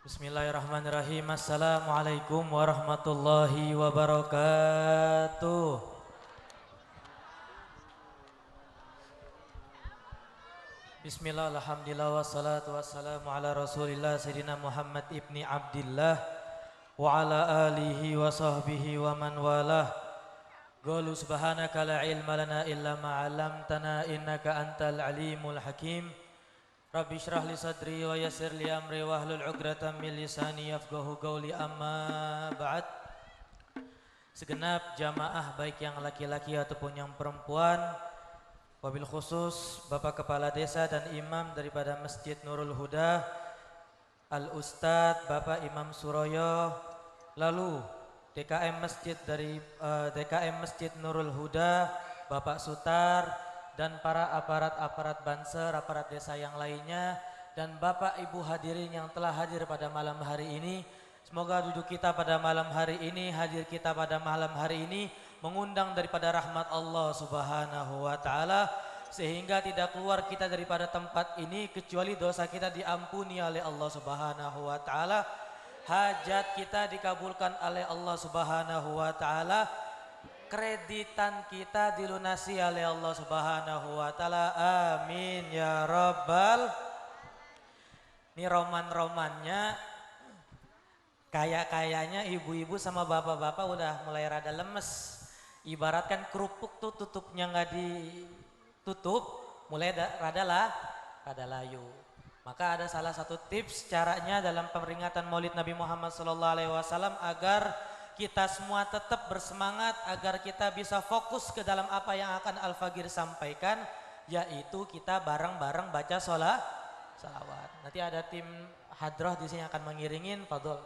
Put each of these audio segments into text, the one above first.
Bismillahirrahmanirrahim. Assalamualaikum warahmatullahi wabarakatuh. Bismillah, alhamdulillah, wassalatu wassalamu ala rasulillah Sayyidina Muhammad ibni Abdillah wa ala alihi wa sahbihi wa man walah. Qalu subhanaka la ilma lana illa ma'alamtana innaka antal alimul hakim. Rabbi syrah li sadri wa yassir li amri wahlul 'uqdatam min lisani yafqahu qawli, amma ba'd. Segenap jamaah baik yang laki-laki ataupun yang perempuan, wabil khusus Bapak Kepala Desa dan Imam daripada Masjid Nurul Huda, Al-Ustadz Bapak Imam Suroyo, lalu DKM Masjid Nurul Huda Bapak Sutar, dan para aparat Banser, aparat desa yang lainnya, dan Bapak Ibu hadirin yang telah hadir pada malam hari ini. Semoga duduk kita pada malam hari ini, hadir kita pada malam hari ini mengundang daripada rahmat Allah Subhanahu wa taala, sehingga tidak keluar kita daripada tempat ini kecuali dosa kita diampuni oleh Allah Subhanahu wa taala, hajat kita dikabulkan oleh Allah Subhanahu wa taala, kreditan kita dilunasi oleh Allah Subhanahu wa taala. Amin ya rabbal. Ini roman-romannya kayaknya ibu-ibu sama bapak-bapak udah mulai rada lemes. Ibaratkan kerupuk tuh tutupnya nggak ditutup, mulai rada layu. Maka ada salah satu tips caranya dalam peringatan Maulid Nabi Muhammad SAW agar kita semua tetap bersemangat, agar kita bisa fokus ke dalam apa yang akan Al-Fagir sampaikan, yaitu kita bareng-bareng baca salawat. Nanti ada tim hadroh di sini akan mengiringin, fadhol.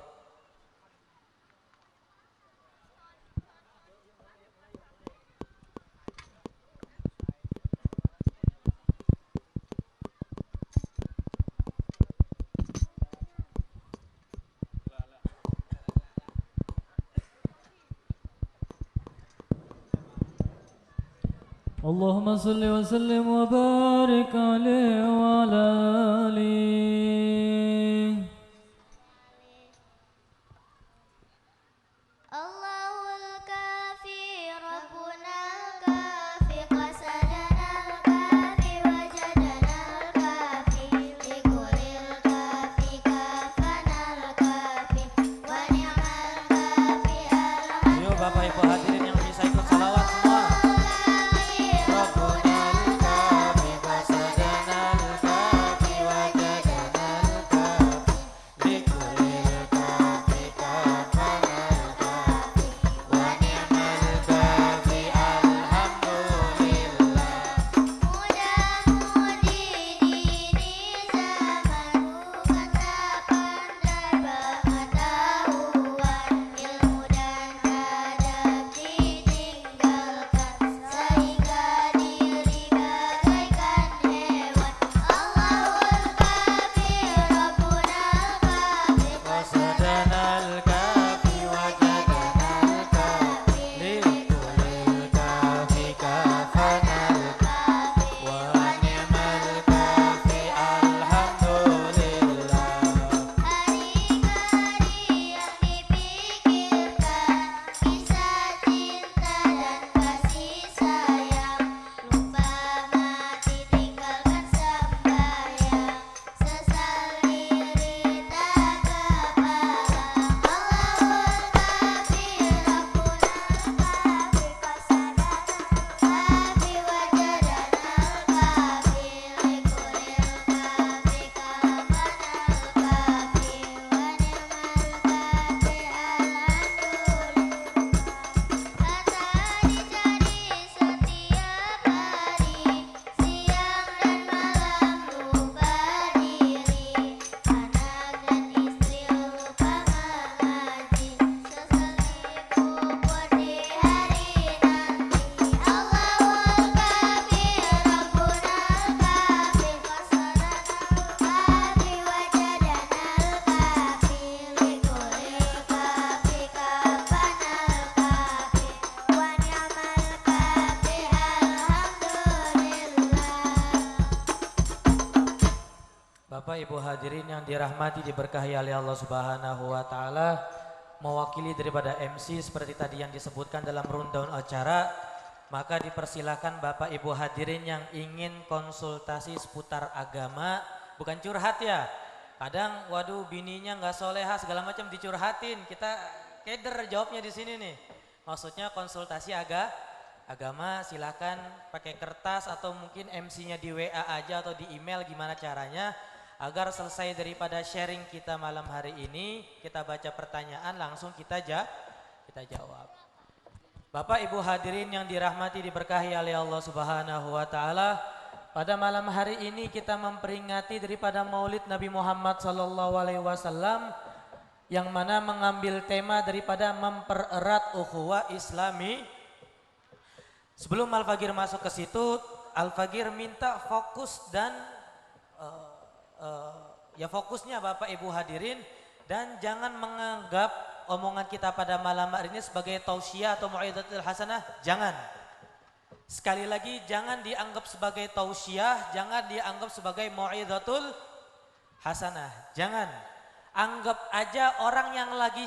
اللهم صل وسلم وبارك عليه وعلى آله. Ayo Bapak Ibu hadirin yang bisa ikut salawat semua. Ibu hadirin yang dirahmati diberkahi oleh Allah Subhanahu wa taala, mewakili daripada MC seperti tadi yang disebutkan dalam rundown acara, maka dipersilakan Bapak Ibu hadirin yang ingin konsultasi seputar agama, bukan curhat ya. Kadang waduh bininya nggak soleha segala macam dicurhatin, kita keder jawabnya di sini nih. Maksudnya konsultasi agama, silakan pakai kertas atau mungkin MC-nya di WA aja atau di email, gimana caranya agar selesai daripada sharing kita malam hari ini, kita baca pertanyaan langsung kita jawab. Bapak Ibu hadirin yang dirahmati diberkahi oleh Allah Subhanahu wa taala, pada malam hari ini kita memperingati daripada Maulid Nabi Muhammad sallallahu alaihi wasallam yang mana mengambil tema daripada mempererat ukhuwah Islami. Sebelum Al-Fagir masuk ke situ, Al-Fagir minta fokus dan ya fokusnya Bapak Ibu hadirin, dan jangan menganggap omongan kita pada malam hari ini sebagai tausiah atau mau'izatul hasanah, jangan. Sekali lagi, jangan dianggap sebagai tausiah, jangan dianggap sebagai mau'izatul hasanah, jangan. Anggap aja orang yang lagi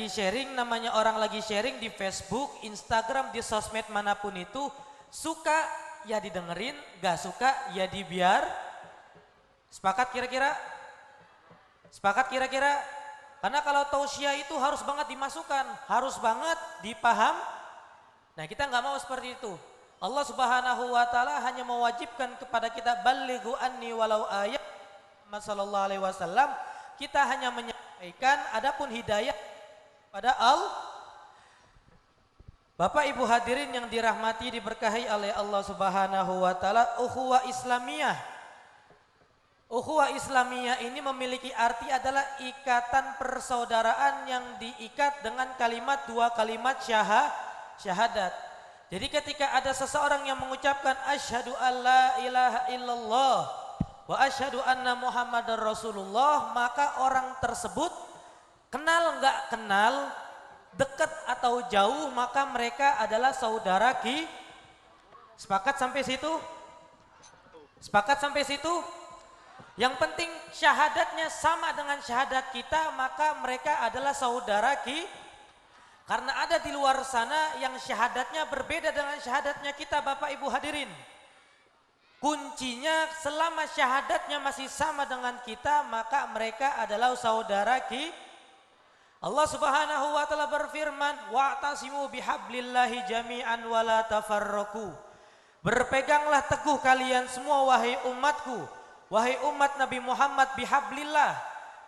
sharing, namanya orang lagi sharing di Facebook, Instagram, di sosmed manapun itu, suka ya didengerin, gak suka ya dibiar. Sepakat kira-kira? Sepakat kira-kira? Karena kalau tausiah itu harus banget dimasukkan, harus banget dipaham. Nah kita nggak mau seperti itu. Allah Subhanahu wa taala hanya mewajibkan kepada kita balighu anni walau ayat. Muhammad sallallahu alaihi wasallam, kita hanya menyampaikan, adapun hidayah pada Bapak Ibu hadirin yang dirahmati diberkahi oleh Allah Subhanahu wa taala, ukhuwah Islamiyah. Ukhuwah Islamiyah ini memiliki arti adalah ikatan persaudaraan yang diikat dengan kalimat, dua kalimat syahadat. Jadi ketika ada seseorang yang mengucapkan asyhadu alla ilaha illallah wa asyhadu anna Muhammadar Rasulullah, maka orang tersebut kenal nggak kenal, dekat atau jauh, maka mereka adalah saudara Sepakat sampai situ? Sepakat sampai situ? Yang penting syahadatnya sama dengan syahadat kita, maka mereka adalah saudara Karena ada di luar sana yang syahadatnya berbeda dengan syahadatnya kita, Bapak Ibu hadirin. Kuncinya selama syahadatnya masih sama dengan kita, maka mereka adalah saudara Allah Subhanahu wa taala berfirman, wa'tasimu bihablillahi jami'an wa la tafarraqu. Berpeganglah teguh kalian semua wahai umatku, wahai umat Nabi Muhammad, bihablillah,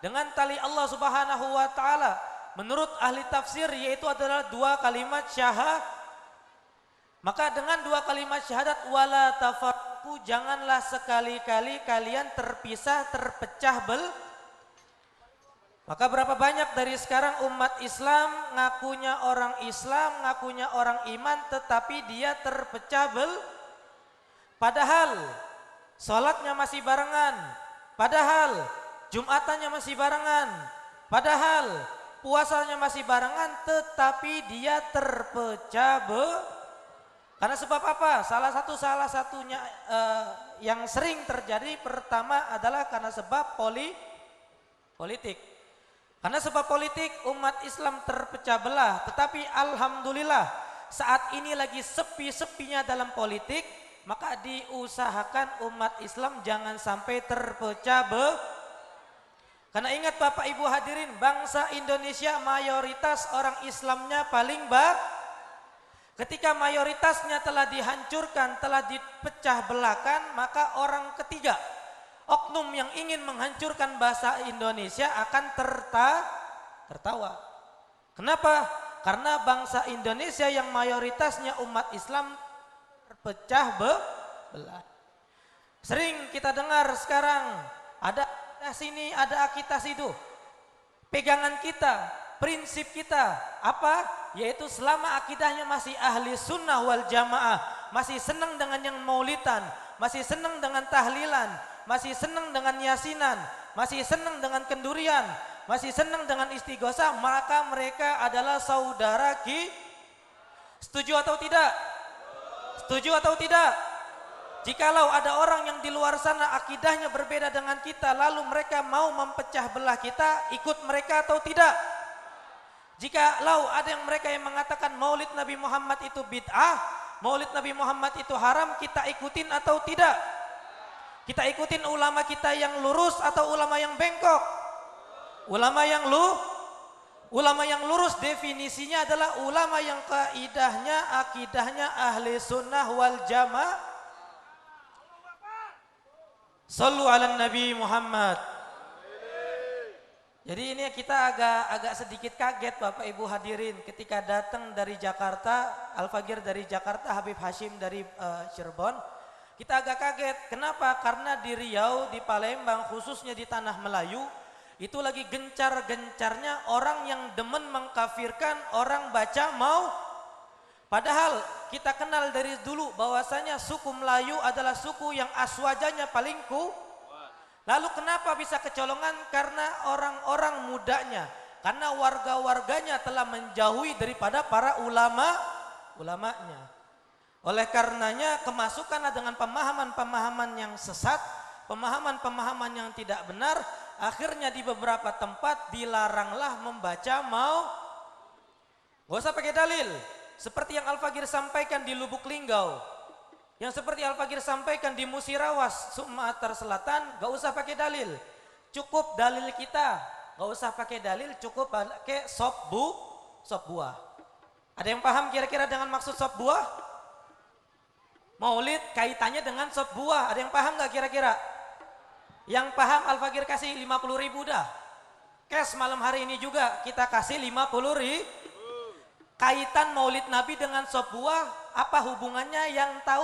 dengan tali Allah Subhanahu wa taala. Menurut ahli tafsir yaitu adalah dua kalimat syahadat. Maka dengan dua kalimat syahadat wala tafarraqu, janganlah sekali-kali kalian terpisah, terpecah Maka berapa banyak dari sekarang umat Islam ngakunya orang Islam, ngakunya orang iman, tetapi dia terpecah Padahal sholatnya masih barengan, padahal Jumatannya masih barengan, padahal puasanya masih barengan, tetapi dia terpecah Karena sebab apa? Salah satunya yang sering terjadi pertama adalah karena sebab politik. Karena sebab politik umat Islam terpecah belah, tetapi alhamdulillah saat ini lagi sepi-sepinya dalam politik, maka diusahakan umat Islam jangan sampai terpecah Karena ingat Bapak Ibu hadirin, bangsa Indonesia mayoritas orang Islamnya paling Ketika mayoritasnya telah dihancurkan, telah dipecah belahkan, maka orang ketiga, oknum yang ingin menghancurkan bahasa Indonesia akan tertawa. Kenapa? Karena bangsa Indonesia yang mayoritasnya umat Islam terpecah belah. Sering kita dengar sekarang, ada sini, ada kita situ. Pegangan kita, prinsip kita, apa? Yaitu selama akidahnya masih ahli sunnah wal jamaah, masih senang dengan yang maulidan, masih senang dengan tahlilan, masih senang dengan yasinan, masih senang dengan kendurian, masih senang dengan istighosah, maka mereka adalah saudara Setuju atau tidak? Setuju atau tidak? Jikalau ada orang yang di luar sana akidahnya berbeda dengan kita, lalu mereka mau mempecah belah kita, ikut mereka atau tidak? Jikalau ada yang mereka yang mengatakan maulid Nabi Muhammad itu bid'ah, maulid Nabi Muhammad itu haram, kita ikutin atau tidak? Kita ikutin ulama kita yang lurus atau ulama yang bengkok? Ulama yang lurus definisinya adalah ulama yang akidahnya ahli sunnah wal jamaah. Sallu ala Nabi Muhammad. Jadi ini kita agak sedikit kaget Bapak Ibu hadirin ketika datang dari Jakarta, Al-Fagir dari Jakarta, Habib Hashim dari Cirebon. Kita agak kaget. Kenapa? Karena di Riau, di Palembang, khususnya di Tanah Melayu, itu lagi gencar-gencarnya orang yang demen mengkafirkan orang baca mau. Padahal kita kenal dari dulu bahwasanya suku Melayu adalah suku yang aswajanya paling kuat. Lalu kenapa bisa kecolongan? Karena orang-orang mudanya, karena warga-warganya telah menjauhi daripada para ulamanya. Oleh karenanya kemasukanlah dengan pemahaman-pemahaman yang sesat, pemahaman-pemahaman yang tidak benar. Akhirnya di beberapa tempat dilaranglah membaca mau. Gak usah pakai dalil. Seperti yang Al-Fagir sampaikan di Lubuk Linggau, yang seperti Al-Fagir sampaikan di Musirawas, Sumatera Selatan, gak usah pakai dalil. Cukup dalil kita, gak usah pakai dalil, cukup pakai sop buah. Ada yang paham kira-kira dengan maksud sop buah? Maulid kaitannya dengan sop buah, ada yang paham gak kira-kira? Yang paham Al-Fagir kasih 50.000 dah. Cash malam hari ini juga kita kasih 50.000. Kaitan maulid Nabi dengan sop buah, apa hubungannya? Yang tahu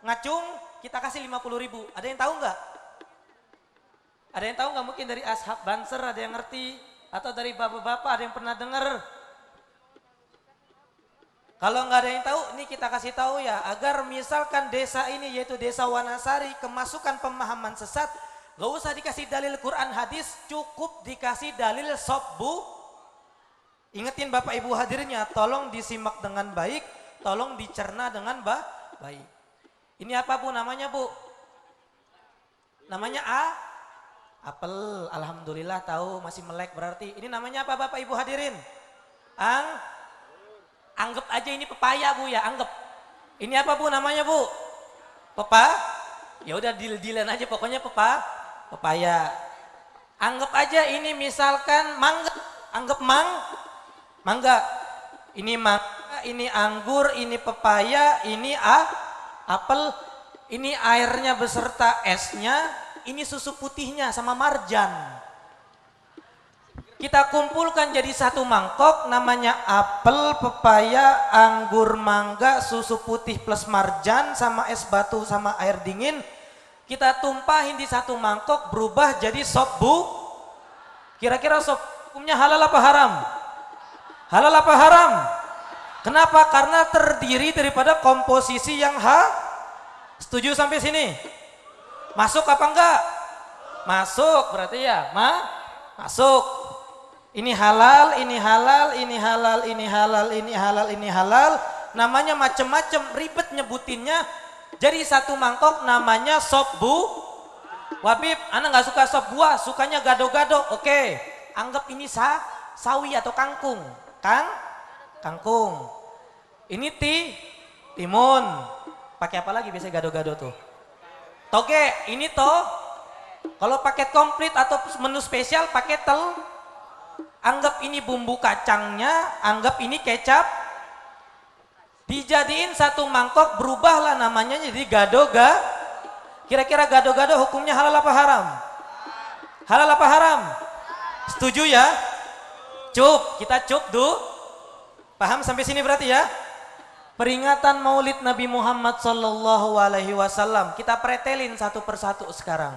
ngacung, kita kasih 50.000. Ada yang tahu nggak? Ada yang tahu nggak? Mungkin dari ashab Banser ada yang ngerti, atau dari bapak-bapak ada yang pernah dengar? Kalau nggak ada yang tahu, ini kita kasih tahu ya, agar misalkan desa ini yaitu desa Wanasari kemasukan pemahaman sesat, nggak usah dikasih dalil Quran hadis, cukup dikasih dalil sop buah. Ingetin Bapak Ibu hadirnya, tolong disimak dengan baik, tolong dicerna dengan baik. Ini apa Bu namanya Bu? Namanya apel. Alhamdulillah tahu, masih melek berarti. Ini namanya apa Bapak Ibu hadirin? Anggap aja ini pepaya Bu ya, anggap. Ini apa Bu namanya Bu? Ya udah deal-dealan aja pokoknya pepaya. Anggap aja ini misalkan mangga, anggap mangga, ini mangga, ini anggur, ini pepaya, ini apel, ini airnya beserta esnya, ini susu putihnya sama marjan. Kita kumpulkan jadi satu mangkok, namanya apel, pepaya, anggur, mangga, susu putih plus marjan sama es batu sama air dingin. Kita tumpahin di satu mangkok, berubah jadi sop bu. Kira-kira sop hukumnya halal apa haram? Halal apa haram? Kenapa? Karena terdiri daripada komposisi yang Setuju sampai sini? Masuk apa enggak? Masuk berarti ya, masuk. Ini halal, ini halal, ini halal, ini halal, ini halal, ini halal. Namanya macem-macem, ribet nyebutinnya. Jadi satu mangkok namanya sop bu. Wabib, anak nggak suka sop buah, sukanya gado-gado. Oke, anggap ini sawi atau kangkung. Kangkung. Ini timun. Pakai apa lagi biasanya gado-gado tuh? Toge. Ini kalau paket komplit atau menu spesial pakai Anggap ini bumbu kacangnya, anggap ini kecap. Dijadiin satu mangkok, berubahlah namanya jadi gado-gado. Kira-kira gado-gado hukumnya halal apa haram? Halal apa haram? Setuju ya? Kita cup Paham sampai sini berarti ya? Peringatan Maulid Nabi Muhammad sallallahu alaihi wasallam kita pretelin satu persatu sekarang.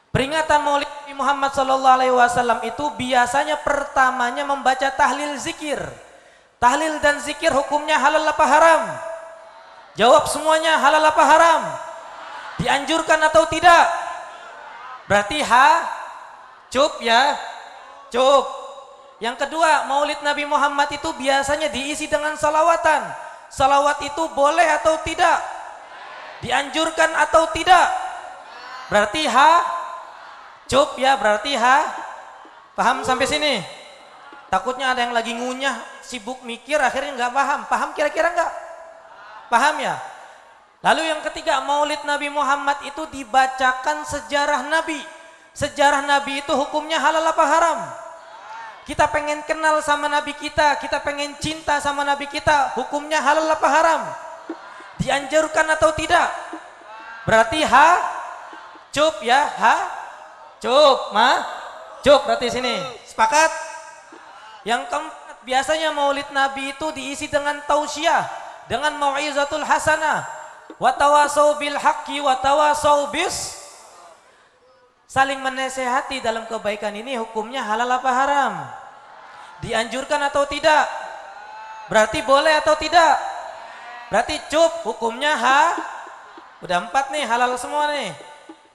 Peringatan Maulid Nabi Muhammad sallallahu alaihi wasallam itu biasanya pertamanya membaca tahlil zikir. Tahlil dan zikir hukumnya halal apa haram? Jawab semuanya, halal apa haram? Dianjurkan atau tidak? Berarti cup ya. Yang kedua, Maulid Nabi Muhammad itu biasanya diisi dengan salawatan. Salawat itu boleh atau tidak? Dianjurkan atau tidak? Berarti cup ya, berarti paham sampai sini? Takutnya ada yang lagi ngunyah, sibuk mikir, akhirnya nggak paham. Paham kira-kira nggak? Paham ya? Lalu yang ketiga, maulid Nabi Muhammad itu dibacakan sejarah Nabi. Sejarah Nabi itu hukumnya halal apa haram? Kita pengen kenal sama Nabi kita pengen cinta sama Nabi kita, hukumnya halal apa haram? Dianjurkan atau tidak? Berarti cup ya, cup berarti sini. Sepakat? Yang keempat, biasanya maulid Nabi itu diisi dengan tausiah, dengan mau'izatul hasanah. Wa tawasau bil haqqi wa tawasau bis, saling menasehati dalam kebaikan ini hukumnya halal apa haram? Dianjurkan atau tidak? Berarti boleh atau tidak? Berarti cup hukumnya udah 4 nih, halal semua nih.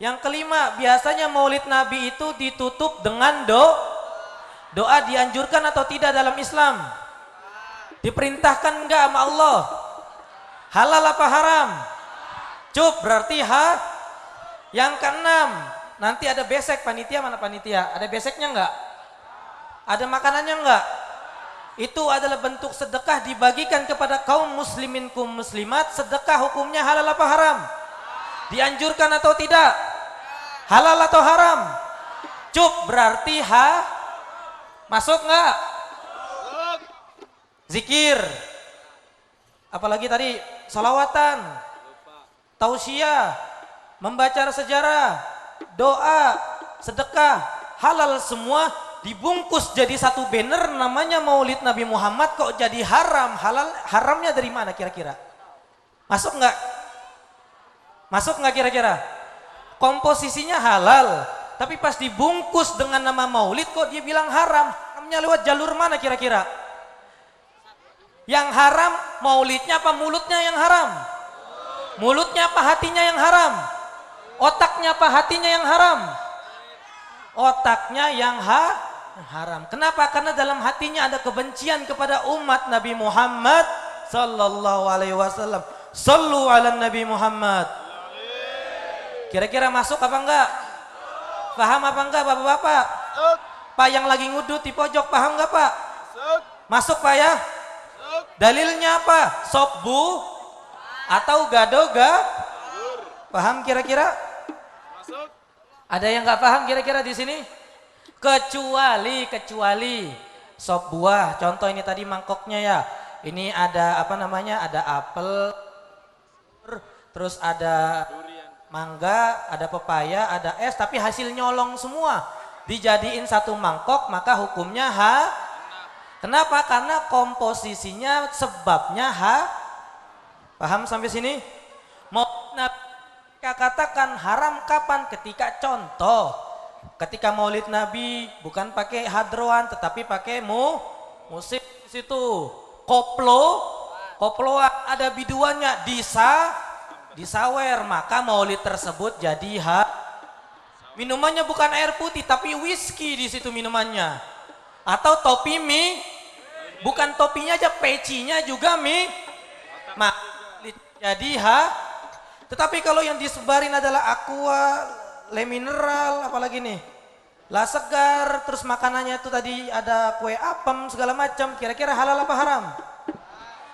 Yang kelima, biasanya maulid Nabi itu ditutup dengan doa. Dianjurkan atau tidak dalam Islam? Diperintahkan enggak sama Allah? Halal apa haram? Cup berarti Yang keenam, nanti ada besek. Panitia mana panitia? Ada beseknya enggak? Ada makanannya enggak? Itu adalah bentuk sedekah dibagikan kepada kaum muslimin kaum muslimat. Sedekah hukumnya halal apa haram? Dianjurkan atau tidak? Halal atau haram? Cup berarti masuk enggak? Zikir. Apalagi tadi salawatan, tausiah, membaca sejarah, doa, sedekah, halal semua dibungkus jadi satu banner namanya maulid Nabi Muhammad. Kok jadi haram? Haramnya dari mana kira-kira? Masuk nggak? Masuk nggak kira-kira? Komposisinya halal, tapi pas dibungkus dengan nama maulid kok dia bilang haram? Haramnya lewat jalur mana kira-kira? Yang haram maulidnya apa mulutnya yang haram? Mulutnya apa hatinya yang haram? Otaknya apa hatinya yang haram? Otaknya yang haram. Kenapa? Karena dalam hatinya ada kebencian kepada umat Nabi Muhammad sallallahu alaihi wasallam. Sallu ala Nabi Muhammad. Kira-kira masuk apa enggak? Paham apa enggak Bapak-bapak? Pak yang lagi ngudut di pojok paham enggak Pak? Masuk Pak ya? Dalilnya apa? Sopbu atau gadoga? Paham kira-kira? Ada yang nggak paham kira-kira di sini? Kecuali sop buah. Contoh ini tadi mangkoknya ya. Ini ada apa namanya? Ada apel, terus ada mangga, ada pepaya, ada es, tapi hasil nyolong semua. Dijadiin satu mangkok, maka hukumnya Kenapa? Karena komposisinya, sebabnya Paham sampai sini? Mau katakan haram kapan? Ketika contoh, ketika maulid Nabi bukan pakai hadroan tetapi pakai musik di situ. Koplo ada biduannya, disawer, maka maulid tersebut jadi minumannya bukan air putih tapi whisky di situ minumannya. Atau topi mie, bukan topinya aja, pecinya juga mie. Jadi tetapi kalau yang disebarin adalah aqua, le mineral, apalagi nih, la segar, terus makanannya itu tadi ada kue apem segala macam, kira-kira halal apa haram?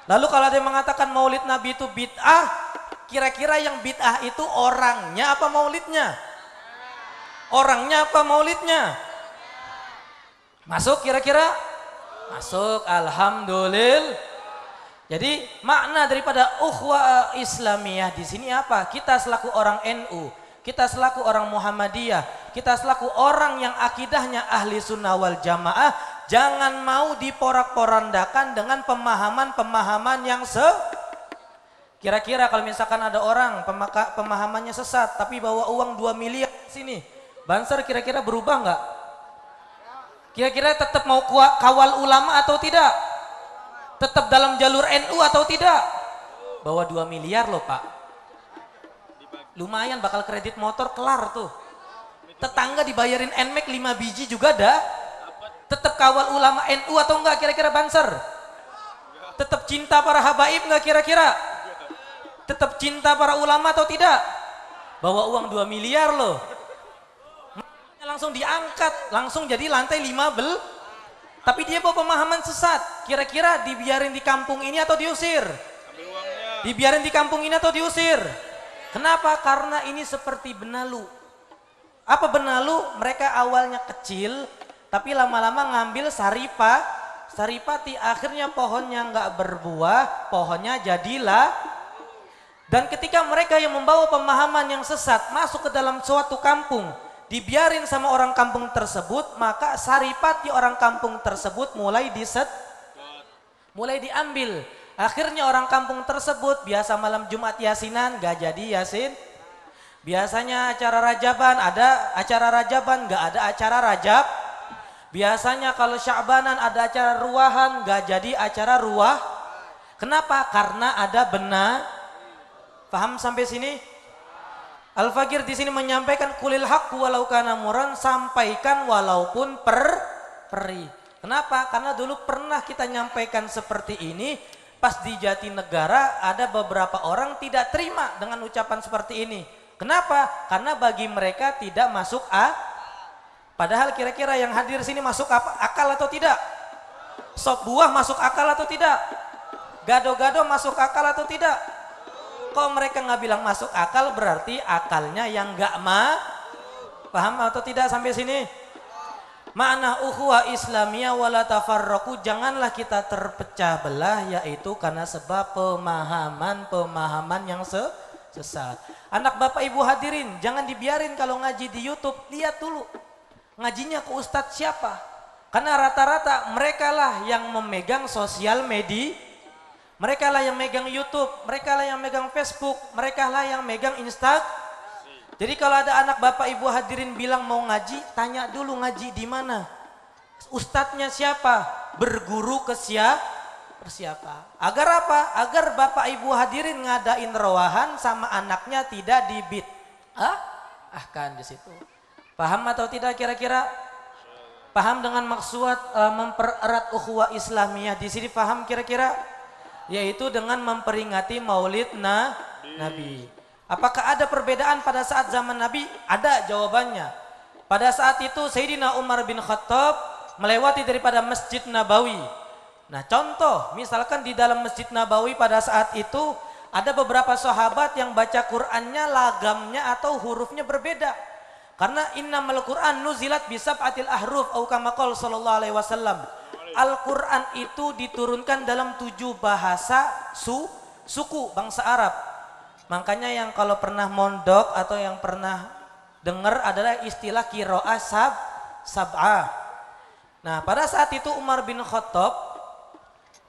Lalu kalau ada yang mengatakan maulid Nabi itu bid'ah, kira-kira yang bid'ah itu orangnya apa maulidnya? Orangnya apa maulidnya? Masuk kira-kira? Masuk, alhamdulillah. Jadi makna daripada ukhuwah Islamiyah di sini apa? Kita selaku orang NU, kita selaku orang Muhammadiyah, kita selaku orang yang akidahnya ahli sunnah wal jamaah, jangan mau diporak-porandakan dengan pemahaman-pemahaman yang kira-kira kalau misalkan ada orang pemahamannya sesat tapi bawa uang 2 miliar sini, Banser kira-kira berubah nggak? Kira-kira tetap mau kawal ulama atau tidak? Tetap dalam jalur NU atau tidak? Bawa 2 miliar loh Pak. Lumayan bakal kredit motor kelar tuh. Tetangga dibayarin NMAX 5 biji juga dah. Tetap kawal ulama NU atau enggak kira-kira Banser? Tetap cinta para habaib enggak kira-kira? Tetap cinta para ulama atau tidak? Bawa uang 2 miliar loh. Langsung diangkat, langsung jadi lantai 15. Tapi dia bawa pemahaman sesat. Kira-kira dibiarin di kampung ini atau diusir? Dibiarin di kampung ini atau diusir? Kenapa? Karena ini seperti benalu. Apa benalu? Mereka awalnya kecil, tapi lama-lama ngambil saripati, akhirnya pohonnya nggak berbuah, pohonnya jadilah. Dan ketika mereka yang membawa pemahaman yang sesat masuk ke dalam suatu kampung, dibiarin sama orang kampung tersebut, maka saripati orang kampung tersebut mulai diambil. Akhirnya orang kampung tersebut biasa malam Jumat Yasinan gak jadi Yasin. Biasanya acara Rajaban ada acara Rajaban, gak ada acara Rajab. Biasanya kalau Sya'banan ada acara ruahan, gak jadi acara ruah. Kenapa? Karena ada benar. Paham sampai sini? Al-Fakir di sini menyampaikan kulil haq walau kana muran, sampaikan walaupun perih. Kenapa? Karena dulu pernah kita nyampaikan seperti ini. Pas di Jatinegara ada beberapa orang tidak terima dengan ucapan seperti ini. Kenapa? Karena bagi mereka tidak masuk padahal kira-kira yang hadir sini masuk akal atau tidak? Sop buah masuk akal atau tidak? Gado-gado masuk akal atau tidak? Kok mereka nggak bilang masuk akal, berarti akalnya yang nggak paham atau tidak sampai sini? Makna ukhuwah Islamiyah wala tafarraqu, janganlah kita terpecah belah, yaitu karena sebab pemahaman yang sesat. Anak bapak ibu hadirin, jangan dibiarin kalau ngaji di YouTube, lihat dulu ngajinya ke ustadz siapa. Karena rata-rata mereka lah yang memegang sosial media, mereka lah yang megang YouTube, mereka lah yang megang Facebook, mereka lah yang megang Instagram. Jadi kalau ada anak bapak ibu hadirin bilang mau ngaji, tanya dulu ngaji di mana, ustadznya siapa, berguru ke siapa. Agar apa? Agar bapak ibu hadirin ngadain rawahan sama anaknya tidak dibit. Kan di situ. Paham atau tidak kira-kira? Paham dengan maksud mempererat ukhuwah Islamiyah di sini, paham kira-kira? Yaitu dengan memperingati Maulid Nabi. Apakah ada perbedaan pada saat zaman Nabi? Ada jawabannya. Pada saat itu Sayyidina Umar bin Khattab melewati daripada Masjid Nabawi. Nah contoh, misalkan di dalam Masjid Nabawi pada saat itu ada beberapa sahabat yang baca Qur'annya lagamnya atau hurufnya berbeda. Karena innamal Qur'an nuzilat bisab'atil ahruf au kama qala sallallahu alaihi wasallam. Al-Qur'an itu diturunkan dalam 7 bahasa suku bangsa Arab. Makanya yang kalau pernah mondok atau yang pernah dengar adalah istilah qiraah sab'ah. Nah, pada saat itu Umar bin Khattab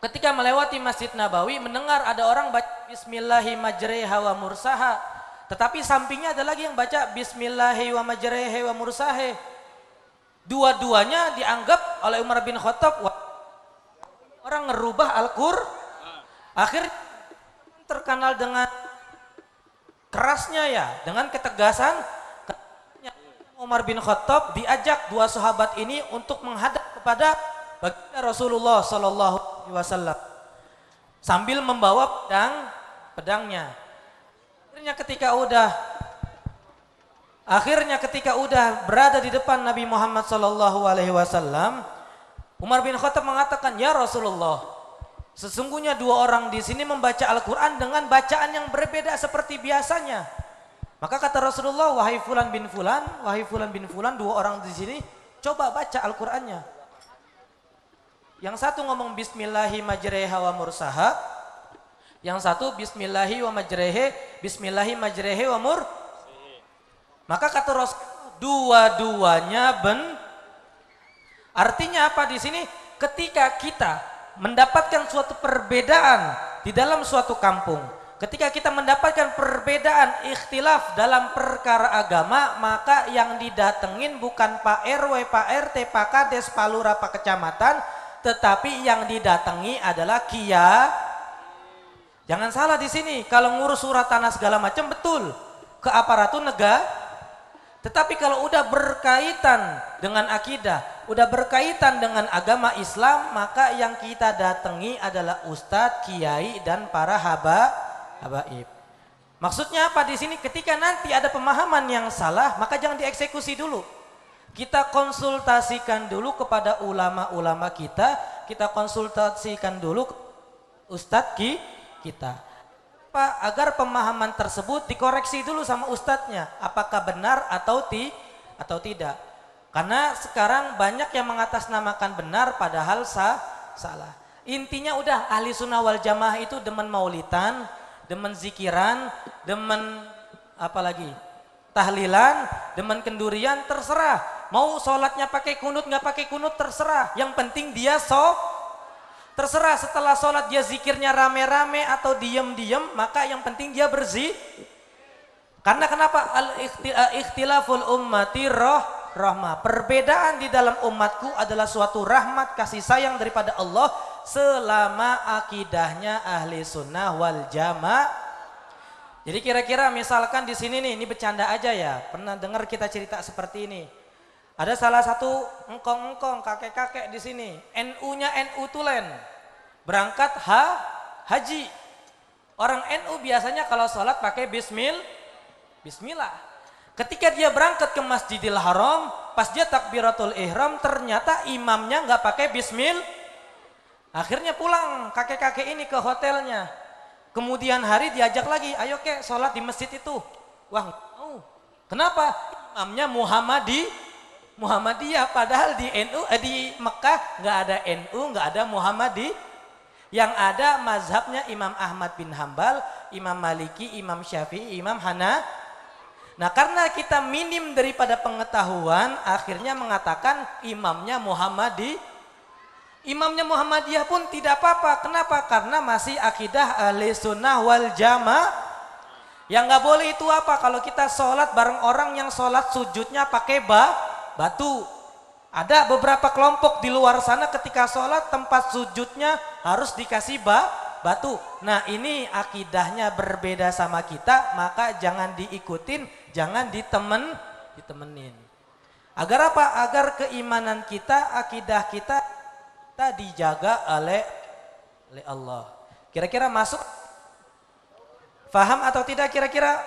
ketika melewati Masjid Nabawi mendengar ada orang baca bismillahi majriha wa mursaha, tetapi sampingnya ada lagi yang baca bismillahi wa majriha wa mursaha. Dua-duanya dianggap oleh Umar bin Khattab orang ngerubah Al-Qur'an. Akhirnya terkenal dengan kerasnya ya, dengan ketegasan. Umar bin Khattab diajak 2 sahabat ini untuk menghadap kepada baginda Rasulullah sallallahu alaihi wasallam sambil membawa pedangnya. Akhirnya ketika udah berada di depan Nabi Muhammad sallallahu alaihi wasallam, Umar bin Khattab mengatakan, "Ya Rasulullah, sesungguhnya 2 orang di sini membaca Al-Quran dengan bacaan yang berbeda seperti biasanya." Maka kata Rasulullah, wahai fulan bin fulan, 2 orang di sini coba baca Al-Qur'annya. Yang satu ngomong bismillahi majreha wa mursaha, yang satu bismillahi wa mur. Maka kata Rasulullah, dua-duanya artinya apa di sini? Ketika kita mendapatkan suatu perbedaan di dalam suatu kampung, ketika kita mendapatkan perbedaan ikhtilaf dalam perkara agama, maka yang didatengin bukan Pak RW, Pak RT, Pak Kades, Pak Lurah, Pak Kecamatan, tetapi yang didatangi adalah Jangan salah di sini, kalau ngurus surat tanah segala macam betul ke aparatur negara. Tetapi kalau udah berkaitan dengan akidah, udah berkaitan dengan agama Islam, maka yang kita datangi adalah ustadz, kiai, dan para habaib. Maksudnya apa di sini? Ketika nanti ada pemahaman yang salah, maka jangan dieksekusi dulu. Kita konsultasikan dulu kepada ulama-ulama kita konsultasikan dulu ustadz kita. Apa? Agar pemahaman tersebut dikoreksi dulu sama ustadznya, apakah benar atau tidak. Karena sekarang banyak yang mengatasnamakan benar padahal salah. Intinya udah ahli sunnah wal jamaah itu demen maulidan, demen zikiran, demen apalagi tahlilan, demen kendurian, terserah. Mau sholatnya pakai kunut nggak pakai kunut terserah. Yang penting dia terserah. Setelah sholat dia zikirnya rame-rame atau diem-diem, maka yang penting dia bersih. Karena kenapa? Ikhtilaful ummati rahmah. Perbedaan di dalam umatku adalah suatu rahmat kasih sayang daripada Allah selama akidahnya ahli sunnah wal jamaah. Jadi kira-kira misalkan di sini nih, ini bercanda aja ya. Pernah dengar kita cerita seperti ini. Ada salah satu engkong-engkong, kakek-kakek di sini. NU-nya NU Tulen. Berangkat haji. Orang NU biasanya kalau sholat pakai bismillah. Ketika dia berangkat ke Masjidil Haram, pas dia takbiratul ihram, ternyata imamnya nggak pakai bismillah. Akhirnya pulang kakek-kakek ini ke hotelnya. Kemudian hari diajak lagi, ayo kek sholat di masjid itu. Wah, kenapa? Imamnya Muhammadiyah, padahal di di Mekah nggak ada NU, nggak ada Muhammadiyah. Yang ada mazhabnya Imam Ahmad bin Hambal, Imam Maliki, Imam Syafi'i, Imam Hana. Nah, karena kita minim daripada pengetahuan, akhirnya mengatakan imamnya Muhammadiyah. Imamnya Muhammadiyah pun tidak apa-apa. Kenapa? Karena masih akidah ahli sunnah wal jamaah. Yang nggak boleh itu apa? Kalau kita sholat bareng orang yang sholat sujudnya pakai batu. Ada beberapa kelompok di luar sana ketika sholat tempat sujudnya harus dikasih batu. Nah, ini akidahnya berbeda sama kita, maka jangan diikutin, jangan ditemenin. Agar apa? Agar keimanan kita, akidah kita dijaga oleh Allah. Kira-kira masuk? Faham atau tidak kira-kira?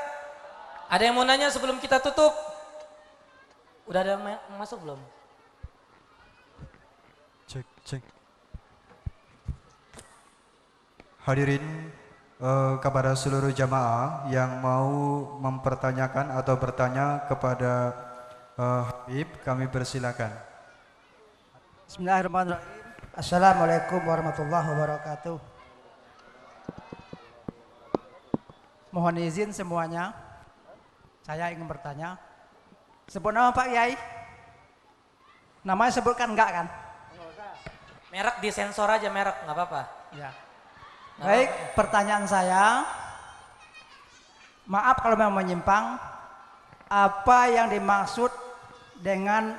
Ada yang mau nanya sebelum kita tutup? Udah ada yang masuk belum? Cek. Hadirin, kepada seluruh jamaah yang mau mempertanyakan atau bertanya kepada Habib, kami persilakan. Bismillahirrahmanirrahim. Assalamualaikum warahmatullahi wabarakatuh. Mohon izin semuanya, saya ingin bertanya. Sebut nama Pak Kiai. Namanya sebutkan enggak kan? Merek disensor aja, merek nggak apa-apa. Ya. Baik, pertanyaan saya. Maaf kalau memang menyimpang. Apa yang dimaksud dengan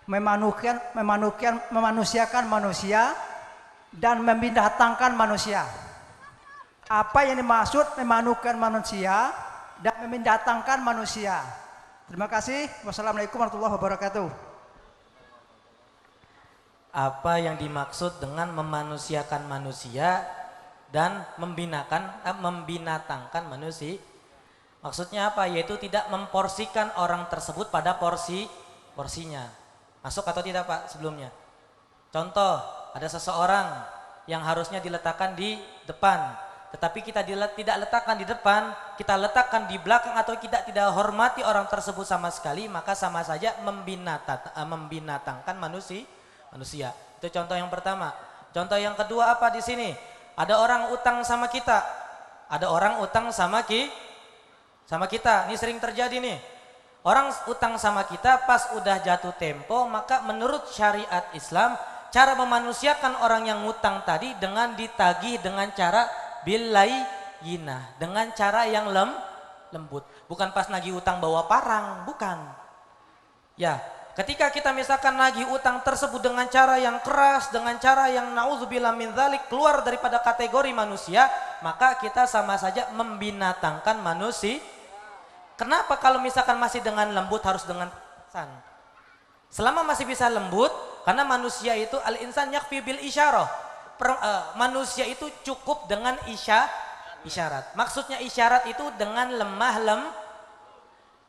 memanusiakan manusia dan membinatangan manusia? Apa yang dimaksud memanusiakan manusia dan membinatangan manusia? Terima kasih. Wassalamualaikum warahmatullahi wabarakatuh. Apa yang dimaksud dengan memanusiakan manusia dan membinatangkan manusia? Maksudnya apa? Yaitu tidak memporsikan orang tersebut pada porsinya. Masuk atau tidak Pak sebelumnya? Contoh, ada seseorang yang harusnya diletakkan di depan, tetapi kita tidak letakkan di depan, kita letakkan di belakang atau kita tidak hormati orang tersebut sama sekali, maka sama saja membinatangkan manusia. Itu contoh yang pertama. Contoh yang kedua apa di sini? Ada orang utang sama kita. Ada orang utang sama kita. Ini sering terjadi nih. Orang utang sama kita pas udah jatuh tempo, maka menurut syariat Islam, cara memanusiakan orang yang ngutang tadi dengan ditagih dengan cara billayyinah, dengan cara yang lembut. Bukan pas nagih utang bawa parang, bukan. Ya, ketika kita misalkan nagih utang tersebut dengan cara yang keras, dengan cara yang na'udzubillah min dzalik, keluar daripada kategori manusia, maka kita sama saja membinatangkan manusia. Kenapa kalau misalkan masih dengan lembut harus dengan san? Selama masih bisa lembut, karena manusia itu al-insan yakfi bil isyarah. Manusia itu cukup dengan Isyarat. Maksudnya isyarat itu dengan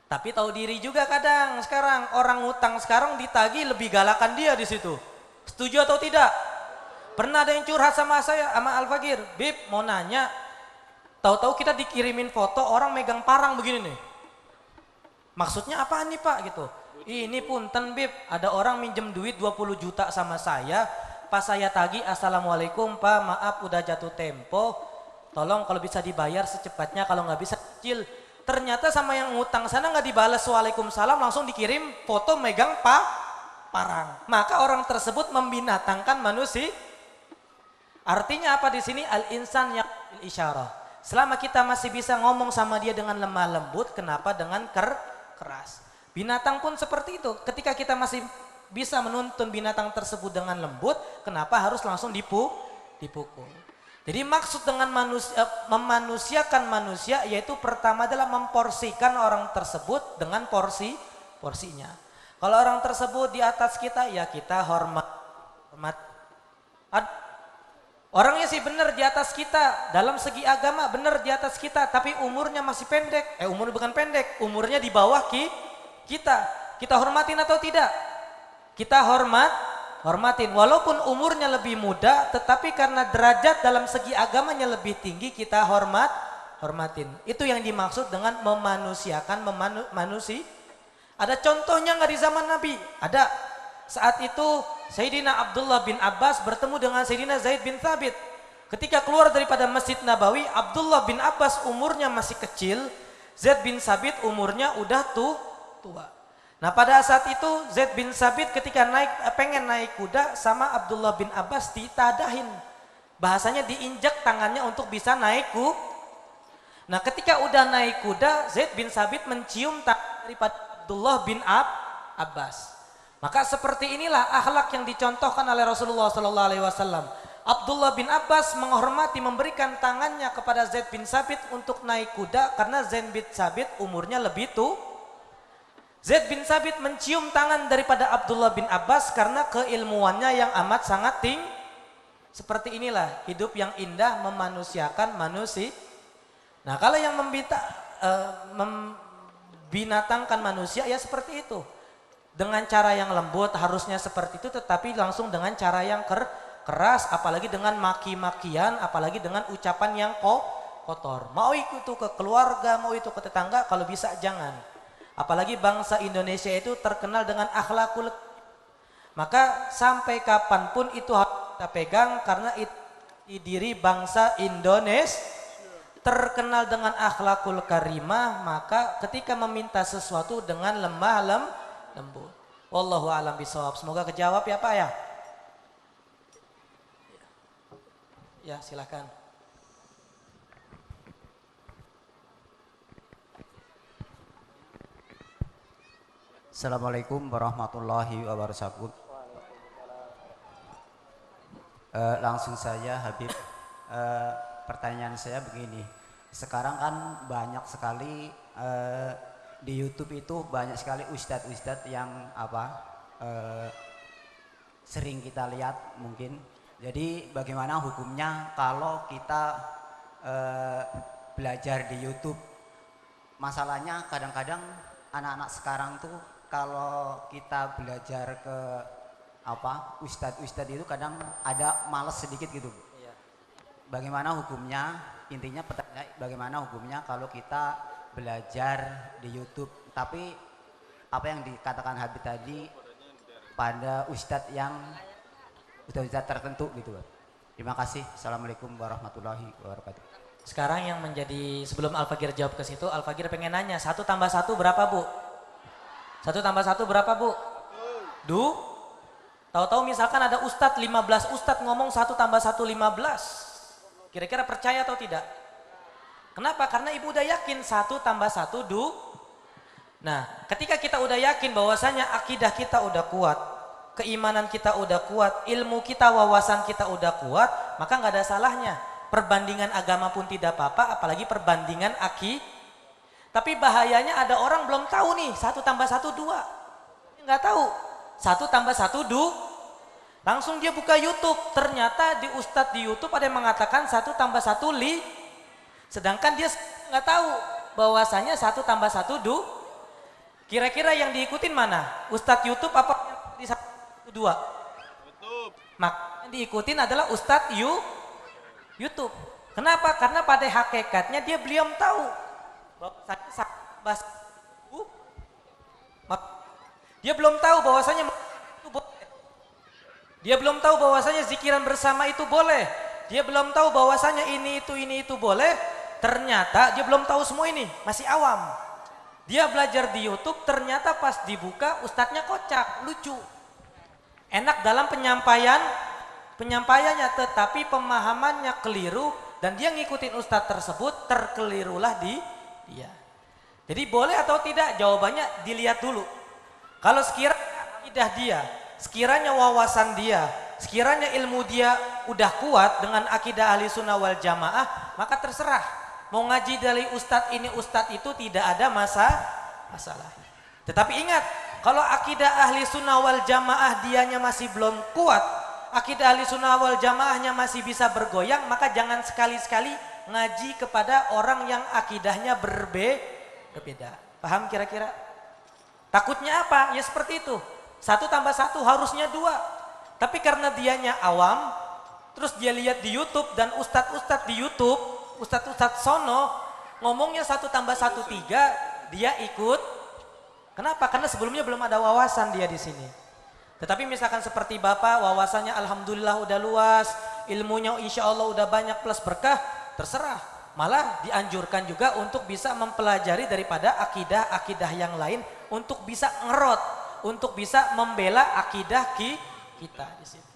tapi tahu diri juga kadang. Sekarang orang ngutang sekarang ditagih lebih galakan dia di situ. Setuju atau tidak? Pernah ada yang curhat sama saya, sama Al-Fakir, Bib mau nanya, tahu-tahu kita dikirimin foto orang megang parang begini nih. Maksudnya apaan nih Pak gitu? Ini punten Bib, ada orang minjem duit 20 juta sama saya, pas saya tagih, Assalamualaikum Pak, maaf udah jatuh tempo, tolong kalau bisa dibayar secepatnya, kalau nggak bisa kecil. Ternyata sama yang ngutang sana nggak dibalas Waalaikumsalam, langsung dikirim foto megang parang. Maka orang tersebut membinatangkan manusia. Artinya apa di sini? Al-insan yang isyarah. Selama kita masih bisa ngomong sama dia dengan lemah lembut, kenapa dengan keras? Binatang pun seperti itu. Ketika kita masih bisa menuntun binatang tersebut dengan lembut, kenapa harus langsung dipukul? Jadi maksud dengan memanusiakan manusia yaitu pertama adalah memporsikan orang tersebut dengan porsinya. Kalau orang tersebut di atas kita, ya kita hormat. Orangnya sih benar di atas kita, dalam segi agama benar di atas kita, tapi umurnya masih pendek. Umur bukan pendek, umurnya di bawah kita. Kita hormatin atau tidak? Kita hormatin. Walaupun umurnya lebih muda, tetapi karena derajat dalam segi agamanya lebih tinggi, kita hormatin. Itu yang dimaksud dengan memanusiakan manusia. Ada contohnya nggak di zaman Nabi? Ada. Saat itu Sayyidina Abdullah bin Abbas bertemu dengan Sayyidina Zaid bin Thabit. Ketika keluar daripada Masjid Nabawi, Abdullah bin Abbas umurnya masih kecil, Zaid bin Thabit umurnya udah tua. Nah pada saat itu Zaid bin Thabit ketika pengen naik kuda sama Abdullah bin Abbas ditadahin. Bahasanya diinjak tangannya untuk bisa naik kuda. Nah ketika udah naik kuda, Zaid bin Thabit mencium tangan daripada Abdullah bin Abbas. Maka seperti inilah akhlak yang dicontohkan oleh Rasulullah SAW. Abdullah bin Abbas menghormati, memberikan tangannya kepada Zaid bin Thabit untuk naik kuda karena Zaid bin Thabit umurnya lebih tua. Zaid bin Thabit mencium tangan daripada Abdullah bin Abbas karena keilmuannya yang amat sangat tinggi. Seperti inilah hidup yang indah memanusiakan manusia. Nah kalau yang membinatangkan manusia ya seperti itu. Dengan cara yang lembut harusnya seperti itu, tetapi langsung dengan cara yang keras, apalagi dengan maki-makian, apalagi dengan ucapan yang kotor. Mau itu ke keluarga, mau itu ke tetangga, kalau bisa jangan. Apalagi bangsa Indonesia itu terkenal dengan akhlakul. Maka sampai kapanpun itu harus kita pegang karena itu diri bangsa Indonesia terkenal dengan akhlakul karimah. Maka ketika meminta sesuatu dengan lemah lembut. Wallahu a'lam bishawab. Semoga kejawab ya Pak ya. Ya silakan. Assalamualaikum warahmatullahi wabarakatuh. Langsung saja Habib. Pertanyaan saya begini. Sekarang kan banyak sekali di YouTube itu banyak sekali ustadz-ustadz yang sering kita lihat mungkin. Jadi bagaimana hukumnya kalau kita belajar di YouTube? Masalahnya kadang-kadang anak-anak sekarang tuh kalau kita belajar ke ustadz-ustadz itu kadang ada males sedikit gitu. Bagaimana hukumnya? Intinya bagaimana hukumnya kalau kita belajar di YouTube, tapi apa yang dikatakan Habib tadi pada ustadz yang ustadz tertentu gitu. Terima kasih. Assalamualaikum warahmatullahi wabarakatuh. Sekarang yang menjadi, sebelum Al-Fakir jawab ke situ, Al-Fakir pengen nanya, 1 tambah 1 berapa Bu? 1 tambah 1 berapa Bu? Tahu-tahu misalkan ada ustadz 15 ustadz ngomong 1 tambah 1 15. Kira-kira percaya atau tidak? Kenapa? Karena ibu udah yakin 1 tambah 1 Nah, ketika kita udah yakin bahwasanya akidah kita udah kuat, keimanan kita udah kuat, ilmu kita, wawasan kita udah kuat, maka nggak ada salahnya. Perbandingan agama pun tidak apa-apa, apalagi perbandingan Tapi bahayanya ada orang belum tahu nih, 1 tambah 1 2. Nggak tahu. 1 tambah 1 Langsung dia buka YouTube, ternyata di ustadz di YouTube ada yang mengatakan 1 tambah 1 Sedangkan dia nggak tahu bahwasanya 1 tambah 1 Kira-kira yang diikutin mana? Ustadz YouTube apa di 1, 2? YouTube. Maka yang diikutin adalah Ustadz YouTube. Kenapa? Karena pada hakikatnya dia belum tahu bahwasanya dia belum tahu bahwasanya itu boleh. Dia belum tahu bahwasanya zikiran bersama itu boleh. Dia belum tahu bahwasanya ini itu boleh. Ternyata dia belum tahu semua ini, masih awam. Dia belajar di YouTube, ternyata pas dibuka ustadznya kocak, lucu. Enak dalam penyampaiannya, tetapi pemahamannya keliru dan dia ngikutin ustadz tersebut, terkelirulah dia. Jadi boleh atau tidak? Jawabannya dilihat dulu. Kalau sekiranya akidah dia, sekiranya wawasan dia, sekiranya ilmu dia udah kuat dengan akidah ahli sunnah wal jamaah, maka terserah. Mau ngaji dari ustadz ini ustadz itu tidak ada masalah. Tetapi ingat, kalau akidah ahli sunnah wal jamaah dianya masih belum kuat, akidah ahli sunnah wal jamaahnya masih bisa bergoyang, maka jangan sekali-sekali ngaji kepada orang yang akidahnya berbeda. Paham kira-kira? Takutnya apa? Ya seperti itu. 1 tambah 1 harusnya 2. Tapi karena dianya awam, terus dia lihat di YouTube dan ustadz-ustadz di YouTube, ustadz-ustadz sono ngomongnya 1 tambah 1 3, dia ikut. Kenapa? Karena sebelumnya belum ada wawasan dia di sini. Tetapi misalkan seperti Bapak, wawasannya alhamdulillah udah luas, ilmunya insya Allah udah banyak plus berkah, terserah. Malah dianjurkan juga untuk bisa mempelajari daripada akidah-akidah yang lain untuk bisa ngerot, untuk bisa membela akidah kita di situ.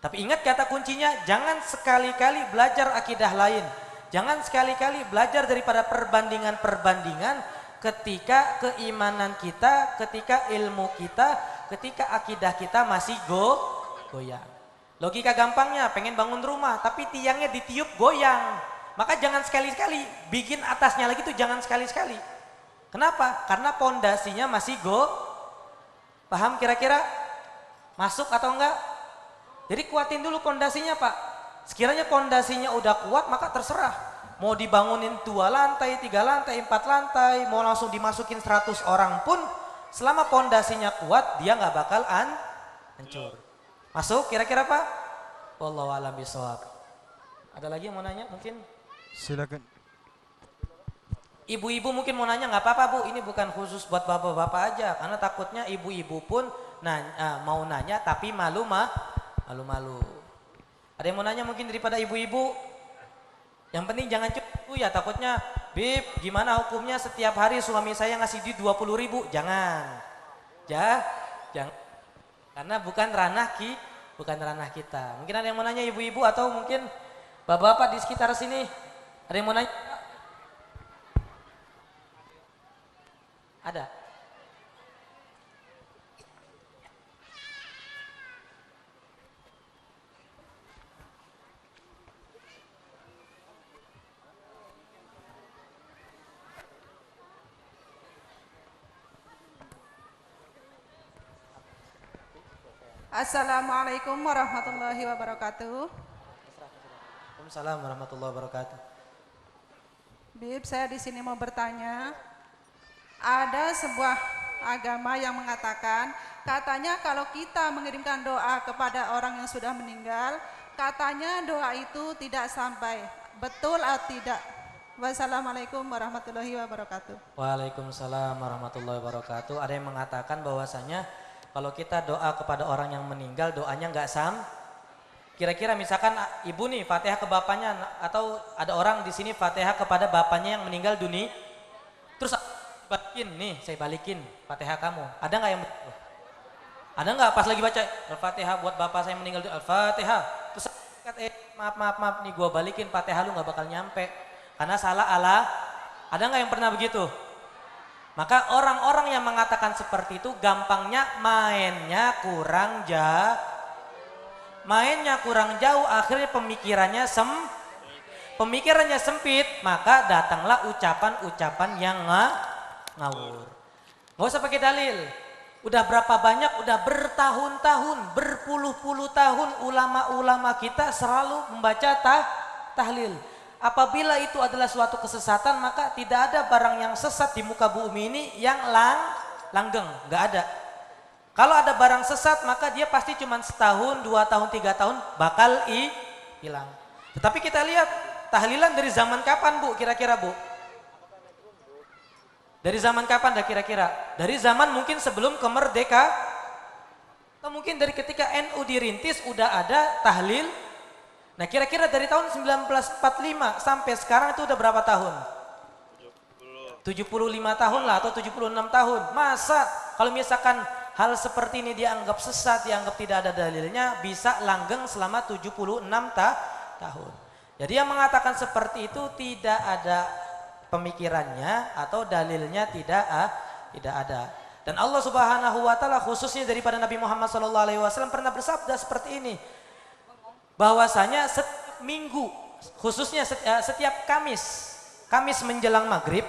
Tapi ingat kata kuncinya, jangan sekali-kali belajar akidah lain. Jangan sekali-kali belajar daripada perbandingan-perbandingan ketika keimanan kita, ketika ilmu kita, ketika akidah kita masih goyang. Logika gampangnya, pengen bangun rumah tapi tiangnya ditiup goyang. Maka jangan sekali-sekali bikin atasnya lagi tuh, jangan sekali-sekali. Kenapa? Karena pondasinya masih paham kira-kira? Masuk atau enggak? Jadi kuatin dulu pondasinya Pak. Sekiranya pondasinya udah kuat maka terserah. Mau dibangunin 2 lantai, 3 lantai, 4 lantai, mau langsung dimasukin 100 orang pun, selama pondasinya kuat dia nggak bakal hancur. Masuk kira-kira Pak? Wallahu a'lam bishawab. Ada lagi yang mau nanya mungkin? Silakan. Ibu-ibu mungkin mau nanya, nggak apa-apa Bu, ini bukan khusus buat bapak-bapak aja, karena takutnya ibu-ibu pun mau nanya tapi malu-malu. Ada yang mau nanya mungkin daripada ibu-ibu? Yang penting jangan cukup ya, takutnya Bib gimana hukumnya setiap hari suami saya ngasih duit 20.000, jangan. Jangan. Karena bukan ranah kita. Mungkin ada yang mau nanya ibu-ibu atau mungkin bapak-bapak di sekitar sini. Ada yang mau nanya? Ada. Assalamualaikum warahmatullahi wabarakatuh. Waalaikumsalam warahmatullahi wabarakatuh. Bib, saya di sini mau bertanya. Ada sebuah agama yang mengatakan, katanya kalau kita mengirimkan doa kepada orang yang sudah meninggal, katanya doa itu tidak sampai. Betul atau tidak? Wassalamualaikum warahmatullahi wabarakatuh. Waalaikumsalam warahmatullahi wabarakatuh. Ada yang mengatakan bahwasanya kalau kita doa kepada orang yang meninggal, doanya nggak Kira-kira misalkan ibu nih Fatihah ke bapaknya, atau ada orang di sini Fatihah kepada bapaknya yang meninggal dunia, terus saya balikin Fatihah kamu. Ada nggak yang betul? Ada nggak pas lagi baca Al-Fatihah buat bapak saya meninggal dunia, Al-Fatihah, terus maaf nih gua balikin Fatihah lu nggak bakal nyampe karena salah Allah. Ada nggak yang pernah begitu? Maka orang-orang yang mengatakan seperti itu gampangnya mainnya kurang jauh, akhirnya pemikirannya sempit, maka datanglah ucapan-ucapan yang ngawur. Nggak usah pakai dalil. Udah berapa banyak, udah bertahun-tahun, berpuluh-puluh tahun ulama-ulama kita selalu membaca tahlil. apabila itu adalah suatu kesesatan, maka tidak ada barang yang sesat di muka bumi ini yang langgeng, nggak ada. Kalau ada barang sesat, maka dia pasti cuma setahun, 2 tahun, 3 tahun bakal hilang. Tetapi kita lihat tahlilan dari zaman kapan, Bu? Kira-kira, Bu? Dari zaman kapan dah kira-kira? Dari zaman mungkin sebelum kemerdekaan, atau mungkin dari ketika NU dirintis udah ada tahlil. Nah, kira-kira dari tahun 1945 sampai sekarang itu udah berapa tahun? 75 tahun lah, atau 76 tahun. Masa kalau misalkan hal seperti ini dianggap sesat, dianggap tidak ada dalilnya, bisa langgeng selama 76 tahun. Jadi yang mengatakan seperti itu tidak ada pemikirannya atau dalilnya tidak ada. Dan Allah Subhanahu wa taala khususnya daripada Nabi Muhammad SAW pernah bersabda seperti ini. Bahwasanya setiap minggu, khususnya setiap Kamis menjelang maghrib,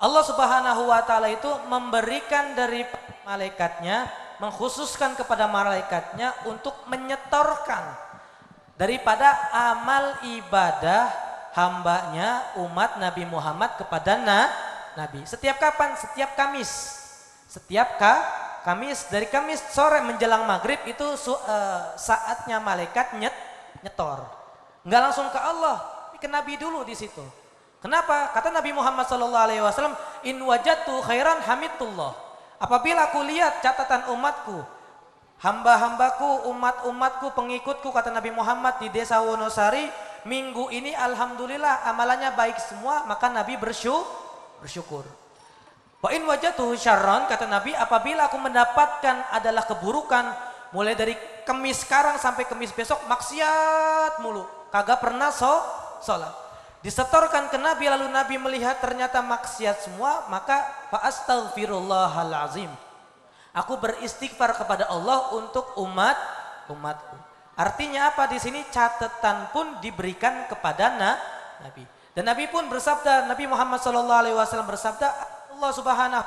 Allah Subhanahu wa taala itu memberikan dari malaikatnya, mengkhususkan kepada malaikatnya untuk menyetorkan daripada amal ibadah hambanya umat Nabi Muhammad kepada Nabi. Setiap kapan? Setiap Kamis. Setiap Kamis, dari Kamis sore menjelang maghrib itu saatnya malaikat nyetor. Enggak langsung ke Allah, tapi ke Nabi dulu di situ. Kenapa? Kata Nabi Muhammad SAW, in wajadtu khairan hamidullah. Apabila aku lihat catatan umatku, hamba-hambaku, umat-umatku, pengikutku, kata Nabi Muhammad di desa Wonosari, minggu ini alhamdulillah amalannya baik semua, maka Nabi bersyukur. Wa in wajadtuhu syarran, kata Nabi, apabila aku mendapatkan adalah keburukan, mulai dari Kamis sekarang sampai Kamis besok maksiat mulu, kagak pernah sholat. Disetorkan ke Nabi, lalu Nabi melihat ternyata maksiat semua, maka fa astaghfirullahal azim. Aku beristighfar kepada Allah untuk umatku. Artinya apa di sini? Catatan pun diberikan kepada Nabi. Dan Nabi pun bersabda, Nabi Muhammad SAW bersabda, Allah Subhanahu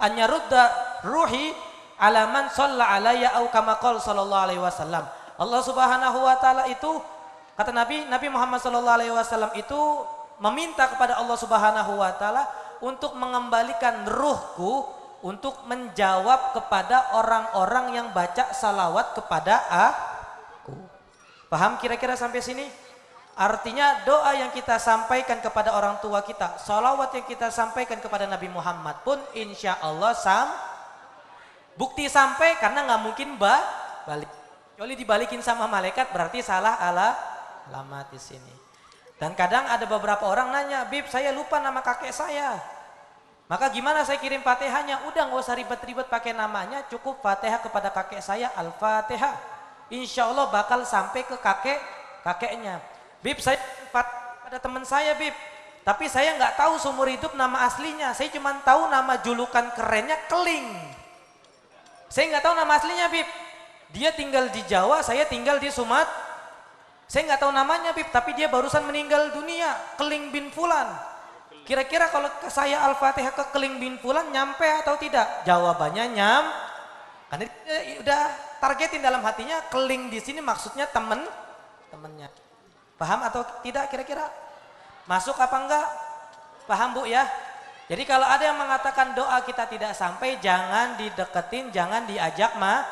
an yarudda ruhi ala man shalla alayya au kama qala sallallahu alaihi wasallam. Allah Subhanahu wa taala itu, kata Nabi Muhammad SAW itu meminta kepada Allah Subhanahu wa taala untuk mengembalikan ruhku untuk menjawab kepada orang-orang yang baca salawat kepada aku. Paham kira-kira sampai sini? Artinya doa yang kita sampaikan kepada orang tua kita, salawat yang kita sampaikan kepada Nabi Muhammad pun insya Allah bukti sampai, karena nggak mungkin balik. Kecuali dibalikin sama malaikat, berarti salah alamat di sini. Dan kadang ada beberapa orang nanya, Bib, saya lupa nama kakek saya. Maka gimana saya kirim Fatihahnya? Udah nggak usah ribet-ribet pakai namanya, cukup Fatihah kepada kakek saya, Al-Fatihah. Insya Allah bakal sampai ke kakeknya. Bib, saya pada teman saya, Bib, tapi saya nggak tahu seumur hidup nama aslinya. Saya cuma tahu nama julukan kerennya Keling. Saya nggak tahu nama aslinya, Bib. Dia tinggal di Jawa, saya tinggal di Sumatera. Saya nggak tahu namanya, Bib, tapi dia barusan meninggal dunia, Keling bin Fulan. Kira-kira kalau saya Al-Fatihah ke Keling bin Fulan nyampe atau tidak? Jawabannya karena dia udah targetin dalam hatinya, Keling di sini maksudnya temennya. Paham atau tidak kira-kira? Masuk apa enggak? Paham, Bu, ya? Jadi kalau ada yang mengatakan doa kita tidak sampai, jangan dideketin, jangan diajak main.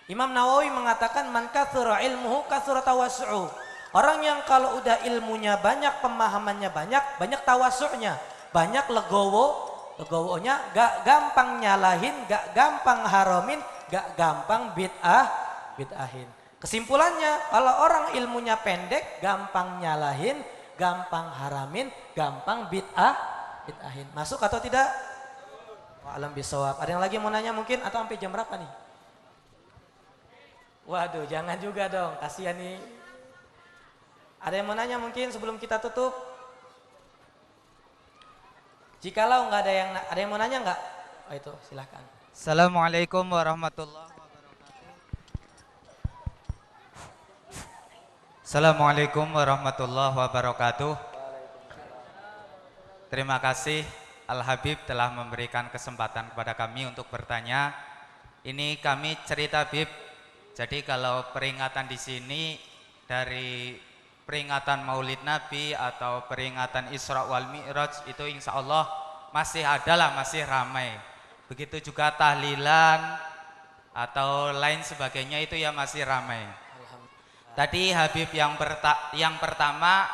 Imam Nawawi mengatakan man katsura ilmuhu katsura tawassu'u. Orang yang kalau udah ilmunya banyak, pemahamannya banyak tawassu'nya, banyak legowonya, gak gampang nyalahin, gak gampang haramin, gak gampang bid'ahin. Kesimpulannya, kalau orang ilmunya pendek, gampang nyalahin, gampang haramin, gampang bid'ahin. Masuk atau tidak? Wa'alam bisawab. Ada yang lagi mau nanya mungkin? Atau sampai jam berapa nih? Waduh, jangan juga dong, kasihan nih. Ada yang mau nanya mungkin sebelum kita tutup? Jikalau nggak ada yang mau nanya nggak? Oh itu, silahkan. Assalamualaikum warahmatullahi wabarakatuh. Assalamualaikum warahmatullahi wabarakatuh. Terima kasih Al-Habib telah memberikan kesempatan kepada kami untuk bertanya. Ini kami cerita, Bib. Jadi kalau peringatan di sini dari peringatan Maulid Nabi atau peringatan Isra wal Mi'raj itu insya Allah masih ada lah, masih ramai. Begitu juga tahlilan atau lain sebagainya itu ya masih ramai. Tadi Habib yang pertama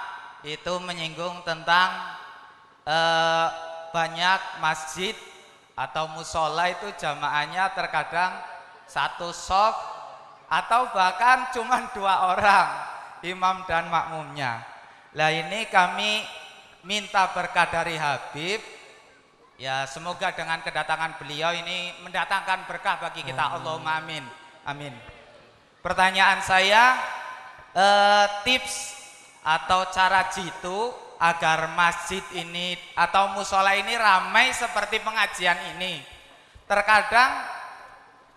itu menyinggung tentang banyak masjid atau musola itu jamaahnya terkadang satu shaf atau bahkan cuma 2 orang, imam dan makmumnya. Lah ini kami minta berkah dari Habib, ya semoga dengan kedatangan beliau ini mendatangkan berkah bagi kita. Allahumma amin. Amin. Pertanyaan saya, tips atau cara jitu agar masjid ini atau musola ini ramai seperti pengajian ini. Terkadang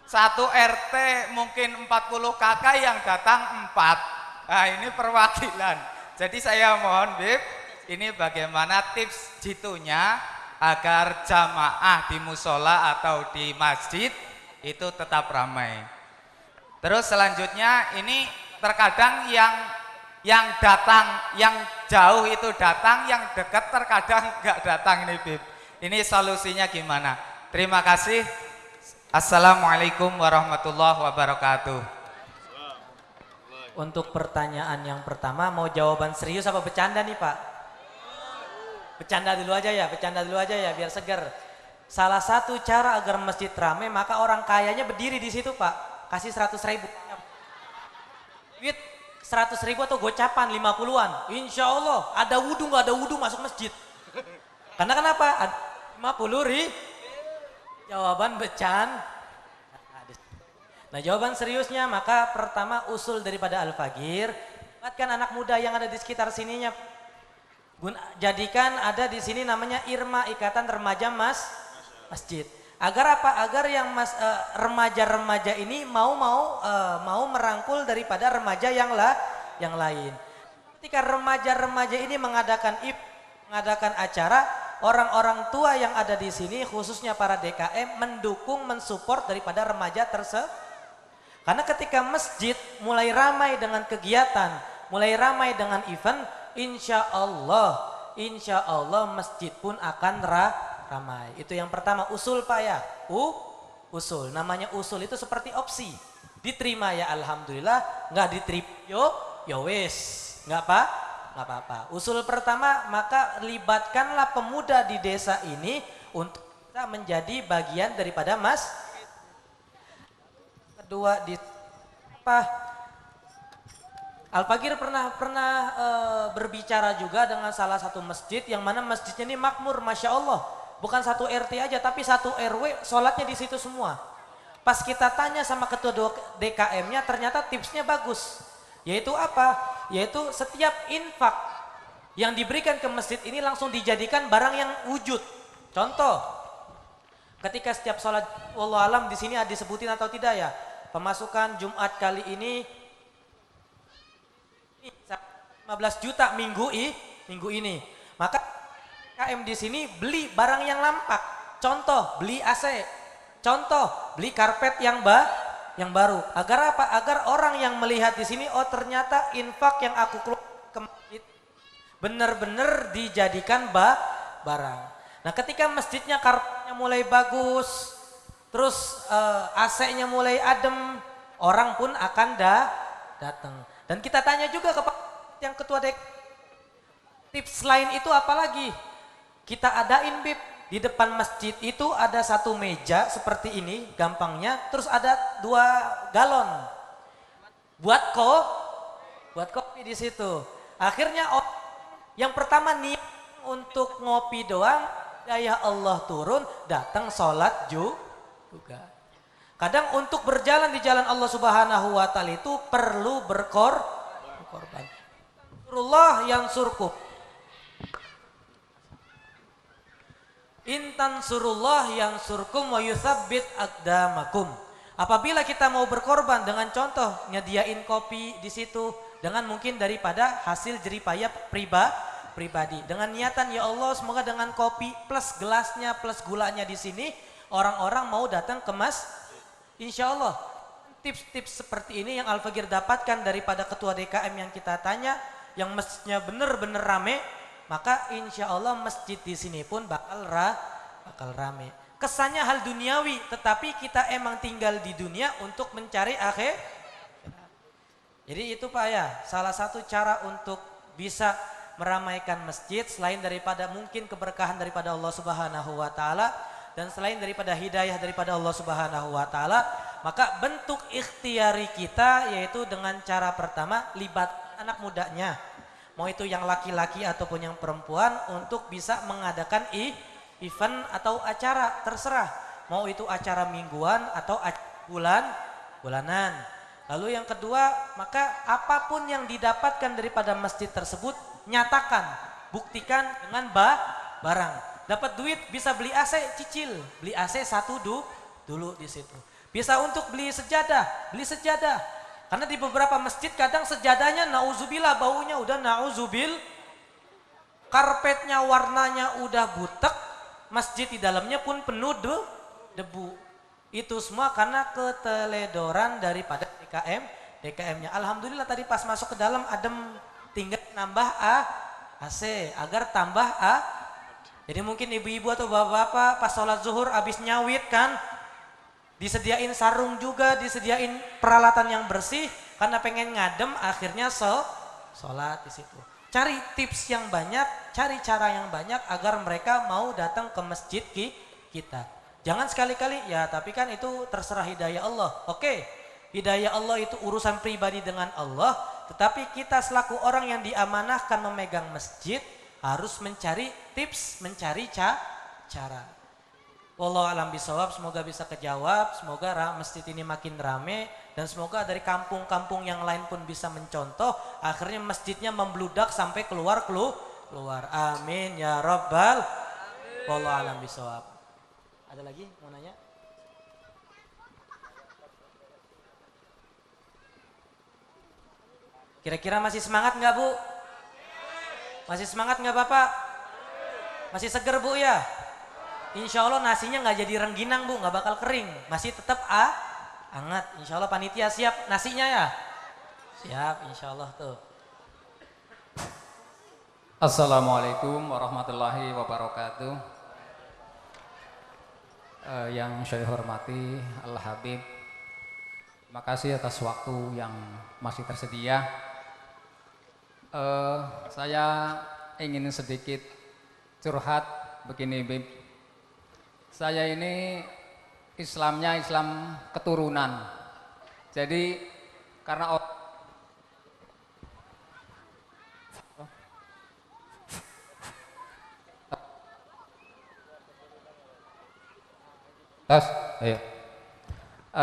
satu RT mungkin 40 kakak yang datang 4. Nah ini perwakilan. Jadi saya mohon Bib, ini bagaimana tips jitunya agar jamaah di musola atau di masjid itu tetap ramai. Terus selanjutnya ini terkadang yang datang, yang jauh itu datang, yang dekat terkadang nggak datang ini Bib. Ini solusinya gimana? Terima kasih. Assalamualaikum warahmatullahi wabarakatuh. Untuk pertanyaan yang pertama, mau jawaban serius apa bercanda nih Pak? Bercanda dulu aja ya, biar seger. Salah satu cara agar masjid ramai, maka orang kayanya berdiri di situ Pak, kasih 100.000. Duit 100.000 atau gocapan 50-an, insya Allah ada wudhu nggak ada wudhu masuk masjid. Karena kenapa? 50.000. Jawaban bercanda. Nah jawaban seriusnya, maka pertama usul daripada Al-Fagir, buatkan anak muda yang ada di sekitar sininya, jadikan ada di sini namanya IRMA, Ikatan Remaja Masjid. Agar apa? Agar yang remaja-remaja ini mau merangkul daripada remaja yang lain. Ketika remaja-remaja ini mengadakan acara, orang-orang tua yang ada di sini khususnya para DKM mendukung, mensupport daripada remaja tersebut. Karena ketika masjid mulai ramai dengan kegiatan, mulai ramai dengan event, insya Allah masjid pun akan ramai. Itu yang pertama, usul Pak ya. Usul, namanya usul itu seperti opsi. Diterima ya alhamdulillah, nggak diterima yo wes, nggak apa-apa. Usul pertama, maka libatkanlah pemuda di desa ini untuk kita menjadi bagian daripada kedua di Al-Fagir pernah berbicara juga dengan salah satu masjid yang mana masjidnya ini makmur, masya Allah, bukan satu RT aja tapi satu RW sholatnya di situ semua. Pas kita tanya sama ketua DKM-nya, ternyata tipsnya bagus, yaitu apa? Yaitu setiap infak yang diberikan ke masjid ini langsung dijadikan barang yang wujud. Contoh, ketika setiap sholat, wallahu alam di sini ada disebutin atau tidak ya, pemasukan Jumat kali ini 15 juta minggu ini. Maka KM di sini beli barang yang lampak. Contoh, beli AC. Contoh, beli karpet yang baru. Agar apa? Agar orang yang melihat di sini, oh ternyata infak yang aku keluar ke masjid benar-benar dijadikan barang. Nah, ketika masjidnya karpetnya mulai bagus, terus AC-nya mulai adem, orang pun akan datang. Dan kita tanya juga kepada yang ketua dek, tips lain itu apa lagi? Kita adain Bib, di depan masjid itu ada satu meja seperti ini, gampangnya, terus ada 2 galon buat kopi di situ. Akhirnya yang pertama niat untuk ngopi doang, daya Allah turun, datang sholat juga. Kadang untuk berjalan di jalan Allah Subhanahu wa taala itu perlu berkorban. Allah yang surkum. Intan surullah yang surkum wa yuthabbit aqdamakum. Apabila kita mau berkorban dengan contoh nyediain kopi di situ dengan mungkin daripada hasil jeripaya pribadi dengan niatan ya Allah semoga dengan kopi plus gelasnya plus gulanya di sini orang-orang mau datang ke insya Allah. Tips-tips seperti ini yang Al-Fagir dapatkan daripada ketua DKM yang kita tanya, yang masjidnya bener-bener rame, maka insya Allah masjid di sini pun bakal rame. Kesannya hal duniawi, tetapi kita emang tinggal di dunia untuk mencari akhir. Jadi itu Pak ya, salah satu cara untuk bisa meramaikan masjid selain daripada mungkin keberkahan daripada Allah Subhanahu wa taala dan selain daripada hidayah daripada Allah Subhanahu wa taala, maka bentuk ikhtiari kita yaitu dengan cara pertama libat anak mudanya. Mau itu yang laki-laki ataupun yang perempuan untuk bisa mengadakan event atau acara, terserah. Mau itu acara mingguan atau bulanan. Lalu yang kedua, maka apapun yang didapatkan daripada masjid tersebut, nyatakan, buktikan dengan barang. Dapat duit bisa beli AC cicil, beli AC satu dulu di situ. Bisa untuk beli sejadah, beli sejadah. Karena di beberapa masjid kadang sejadahnya nauzubillah baunya udah nauzubil, karpetnya warnanya udah butek, masjid di dalamnya pun penuh debu. Itu semua karena keteledoran daripada DKM-nya. Alhamdulillah tadi pas masuk ke dalam adem, tinggal nambah AC agar tambah Jadi mungkin ibu-ibu atau bapak-bapak pas sholat zuhur habis nyawit kan, disediain sarung juga, disediain peralatan yang bersih karena pengen ngadem, akhirnya sholat di situ. Cari tips yang banyak, cari cara yang banyak agar mereka mau datang ke masjid kita. Jangan sekali-kali ya, tapi kan itu terserah hidayah Allah. Oke, hidayah Allah itu urusan pribadi dengan Allah, tetapi kita selaku orang yang diamanahkan memegang masjid harus mencari tips, mencari cara. Wallahu alam bisawab, semoga bisa kejawab, semoga masjid ini makin rame dan semoga dari kampung-kampung yang lain pun bisa mencontoh, akhirnya masjidnya membludak sampai keluar. Amin ya rabbal. Wallahu alam bisawab. Ada lagi mau nanya? Kira-kira masih semangat nggak Bu? Masih semangat nggak Bapak? Masih seger Bu ya? Insya Allah nasinya nggak jadi rengginang Bu, nggak bakal kering, masih tetap hangat. Insya Allah panitia siap nasinya ya? Siap, insya Allah tuh. Assalamualaikum warahmatullahi wabarakatuh. Yang saya hormati Al-Habib, terima kasih atas waktu yang masih tersedia. Saya ingin sedikit curhat begini Bib. Saya ini Islamnya Islam keturunan. Jadi karena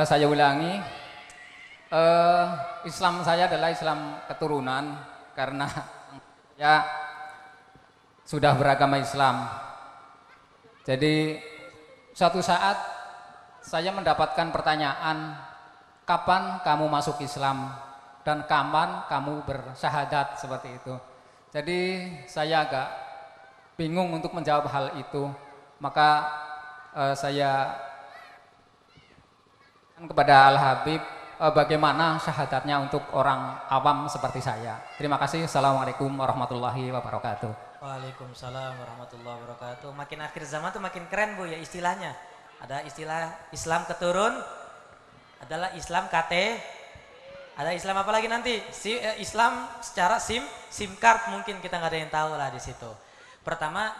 saya ulangi, Islam saya adalah Islam keturunan karena ya sudah beragama Islam. Jadi suatu saat saya mendapatkan pertanyaan, kapan kamu masuk Islam dan kapan kamu bersyahadat, seperti itu. Jadi saya agak bingung untuk menjawab hal itu. Maka saya kepada Al-Habib bagaimana syahadatnya untuk orang awam seperti saya. Terima kasih. Assalamualaikum warahmatullahi wabarakatuh. Waalaikumsalam warahmatullahi wabarakatuh. Makin akhir zaman tuh makin keren Bu ya istilahnya. Ada istilah Islam keturun, adalah Islam KT, ada Islam apa lagi nanti? Islam secara SIM card mungkin kita nggak ada yang tahu lah di situ. Pertama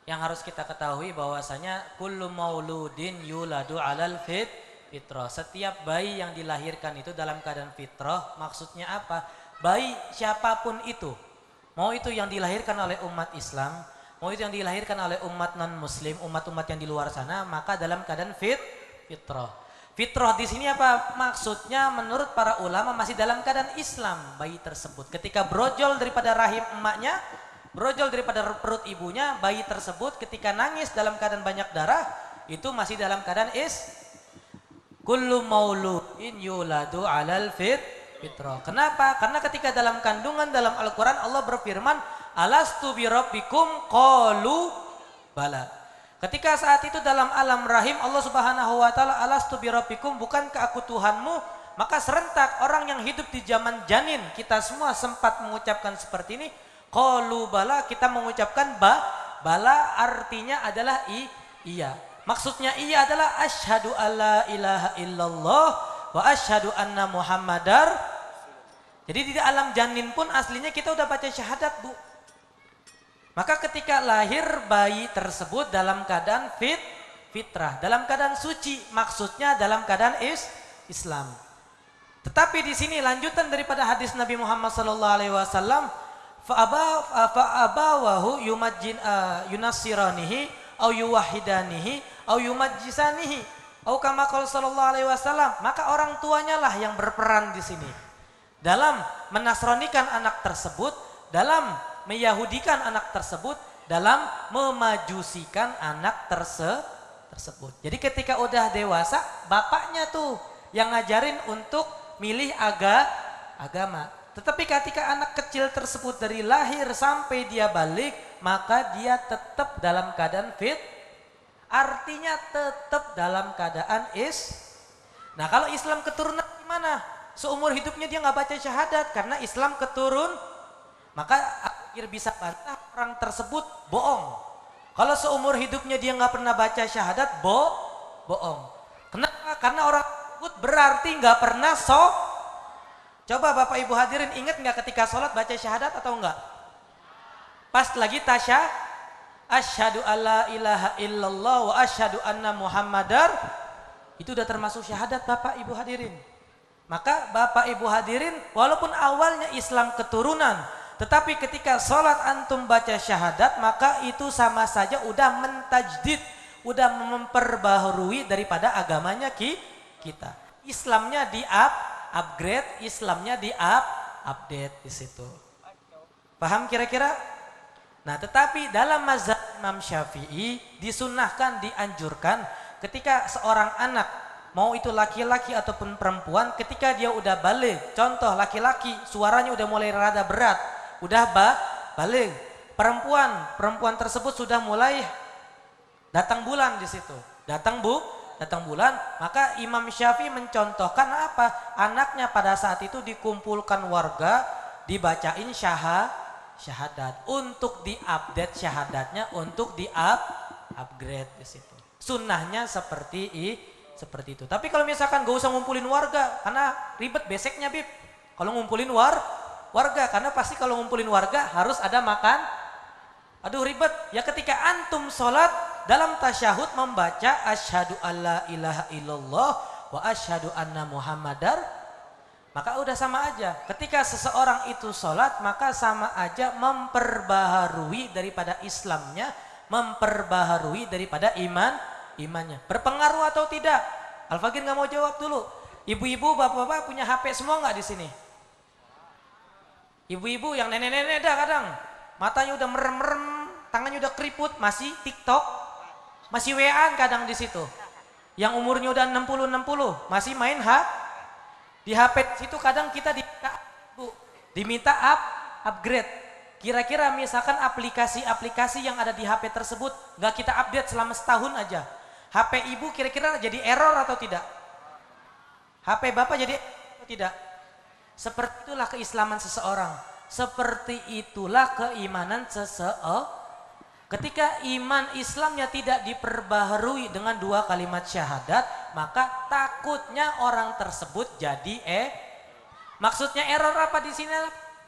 yang harus kita ketahui bahwasanya kullu mauludin yuladu alal fitrah. Setiap bayi yang dilahirkan itu dalam keadaan fitrah. Maksudnya apa? Bayi siapapun itu, mau itu yang dilahirkan oleh umat Islam, mau itu yang dilahirkan oleh umat non-muslim, umat-umat yang di luar sana, maka dalam keadaan fitrah. Fitrah di sini apa? Maksudnya menurut para ulama masih dalam keadaan Islam bayi tersebut. Ketika brojol daripada rahim emaknya, brojol daripada perut ibunya, bayi tersebut ketika nangis dalam keadaan banyak darah, itu masih dalam keadaan kullu mauludin yuladu alal fitrah. Kenapa? Karena ketika dalam kandungan dalam Al-Quran Allah berfirman, alastu birabbikum qalu bala. Ketika saat itu dalam alam rahim Allah Subhanahu wa taala, alastu birabbikum, bukankah aku Tuhanmu? maka serentak orang yang hidup di zaman janin, kita semua sempat mengucapkan seperti ini. Qalu bala, kita mengucapkan bala artinya adalah iya. Maksudnya iya adalah asyhadu alla ilaha illallah wa asyhadu anna muhammadar. Jadi di alam janin pun aslinya kita udah baca syahadat, Bu. Maka ketika lahir bayi tersebut dalam keadaan fitrah, dalam keadaan suci, maksudnya dalam keadaan Islam. Tetapi di sini lanjutan daripada hadis Nabi Muhammad SAW, fa'abawahu yunassiranihi au yuwahidanihi au yumajjisanihi au kama qala sallallahu alaihi wasallam. Maka orang tuanya lah yang berperan di sini dalam menasronikan anak tersebut, dalam meyahudikan anak tersebut, dalam memajusikan anak tersebut. Jadi ketika udah dewasa, bapaknya tuh yang ngajarin untuk milih agama. Tetapi ketika anak kecil tersebut dari lahir sampai dia balik, maka dia tetap dalam keadaan artinya tetap dalam keadaan Nah, kalau Islam keturunan gimana? Seumur hidupnya dia nggak baca syahadat karena Islam keturun, maka akhir bisa bantah orang tersebut bohong. Kalau seumur hidupnya dia nggak pernah baca syahadat, bohong. Kenapa? Karena orang tersebut berarti nggak pernah Coba Bapak Ibu hadirin ingat nggak ketika sholat baca syahadat atau enggak? Pas lagi asyhadu alla ilaha illallah wa asyhadu anna muhammadar, itu udah termasuk syahadat Bapak Ibu hadirin. Maka Bapak Ibu hadirin, walaupun awalnya Islam keturunan, tetapi ketika sholat antum baca syahadat, maka itu sama saja udah mentajdid, udah memperbaharui daripada agamanya kita. Islamnya upgrade, Islamnya update di situ. Paham kira-kira? Nah, tetapi dalam mazhab Imam Syafi'i disunnahkan, dianjurkan ketika seorang anak, mau itu laki-laki ataupun perempuan, ketika dia udah balik, contoh laki-laki suaranya udah mulai rada berat, udah balik. Perempuan tersebut sudah mulai datang bulan di situ. Datang bulan, maka Imam Syafi'i mencontohkan apa? Anaknya pada saat itu dikumpulkan warga, dibacain syahadat untuk diupdate syahadatnya, untuk upgrade di situ. Sunnahnya seperti itu. Tapi kalau misalkan gak usah ngumpulin warga, karena ribet beseknya, Bib. Kalau ngumpulin warga, karena pasti kalau ngumpulin warga harus ada makan. Aduh ribet. Ya ketika antum sholat, dalam tasyahud membaca asyhadu alla ilaha illallah wa asyhadu anna muhammadar, maka udah sama aja. Ketika seseorang itu sholat, maka sama aja memperbaharui daripada Islamnya, memperbaharui daripada imannya. Berpengaruh atau tidak? Al-Fakir nggak mau jawab dulu. Ibu-ibu, bapak-bapak punya HP semua nggak di sini? Ibu-ibu yang nenek-nenek dah kadang matanya udah merem-merem, tangannya udah keriput, masih TikTok, masih WA kadang di situ. Yang umurnya udah 60 masih main di HP situ. Kadang kita diminta upgrade. Kira-kira misalkan aplikasi-aplikasi yang ada di HP tersebut nggak kita update selama setahun aja, HP ibu kira-kira jadi error atau tidak? HP bapak jadi atau tidak? Seperti itulah keislaman seseorang. Seperti itulah keimanan seseorang. Ketika iman Islamnya tidak diperbaharui dengan 2 kalimat syahadat, maka takutnya orang tersebut jadi maksudnya error apa di sini?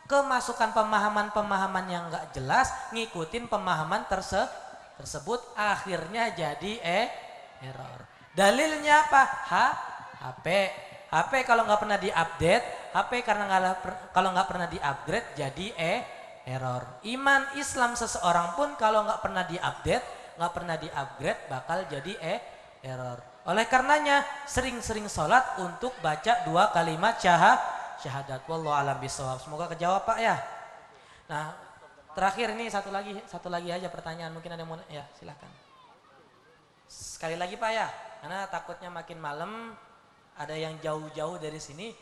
Kemasukan pemahaman-pemahaman yang enggak jelas, ngikutin pemahaman tersebut, akhirnya jadi error. Dalilnya apa? HP kalau nggak pernah diupdate, HP kalau nggak pernah diupgrade jadi error. Iman Islam seseorang pun kalau nggak pernah diupdate, nggak pernah diupgrade, bakal jadi error. Oleh karenanya sering-sering sholat untuk baca 2 kalimat syahadat. Wallahu a'lam bishawab. Semoga kejawab Pak ya. Nah terakhir ini satu lagi aja pertanyaan, mungkin ada yang mau, ya silahkan. Sekali lagi Pak ya, karena takutnya makin malam ada yang jauh-jauh dari sini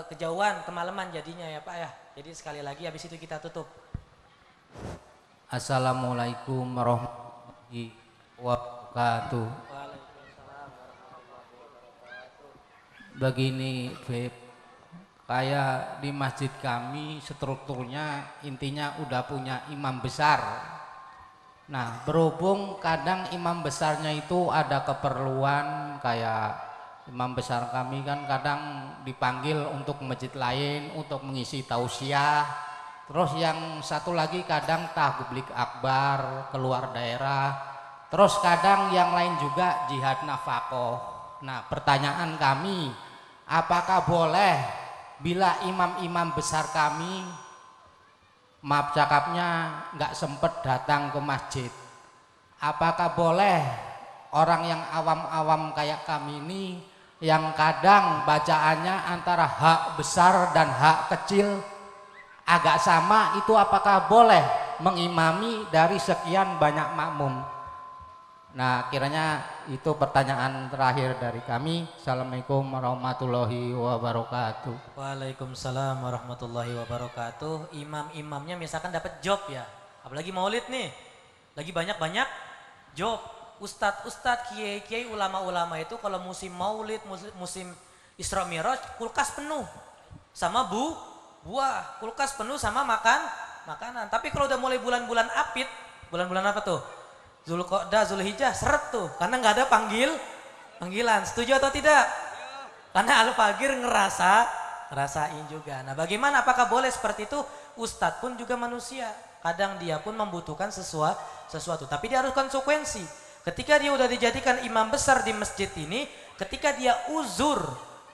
kejauhan, kemalaman jadinya ya Pak ya. Jadi sekali lagi habis itu kita tutup. Assalamualaikum warahmatullahi wabarakatuh. Begini, Beb, kayak di masjid kami strukturnya intinya udah punya imam besar. Nah, berhubung kadang imam besarnya itu ada keperluan, kayak imam besar kami kan kadang dipanggil untuk masjid lain untuk mengisi tausiah. Terus yang satu lagi kadang tahblik akbar keluar daerah. Terus kadang yang lain juga jihad nafkah. Nah, pertanyaan kami, apakah boleh bila imam-imam besar kami, maaf cakapnya, nggak sempet datang ke masjid, apakah boleh orang yang awam-awam kayak kami ini yang kadang bacaannya antara hak besar dan hak kecil agak sama, itu apakah boleh mengimami dari sekian banyak makmum? Nah, kiranya itu pertanyaan terakhir dari kami. Assalamualaikum warahmatullahi wabarakatuh. Waalaikumsalam warahmatullahi wabarakatuh. Imam-imamnya misalkan dapat job ya, apalagi maulid nih, lagi banyak-banyak job. Ustadz, kiai-kiai, ulama-ulama itu kalau musim maulid, musim Isra Miraj, kulkas penuh sama buah, kulkas penuh sama makanan. Tapi kalau udah mulai bulan-bulan apit, bulan-bulan apa tuh? Zulqa'dah, Zulhijjah, seret tuh, karena nggak ada panggilan. Setuju atau tidak? Karena Al-Fagir ngerasain juga. Nah, bagaimana? Apakah boleh seperti itu? Ustadz pun juga manusia. Kadang dia pun membutuhkan sesuatu. Tapi dia harus konsekuensi. Ketika dia udah dijadikan imam besar di masjid ini, ketika dia uzur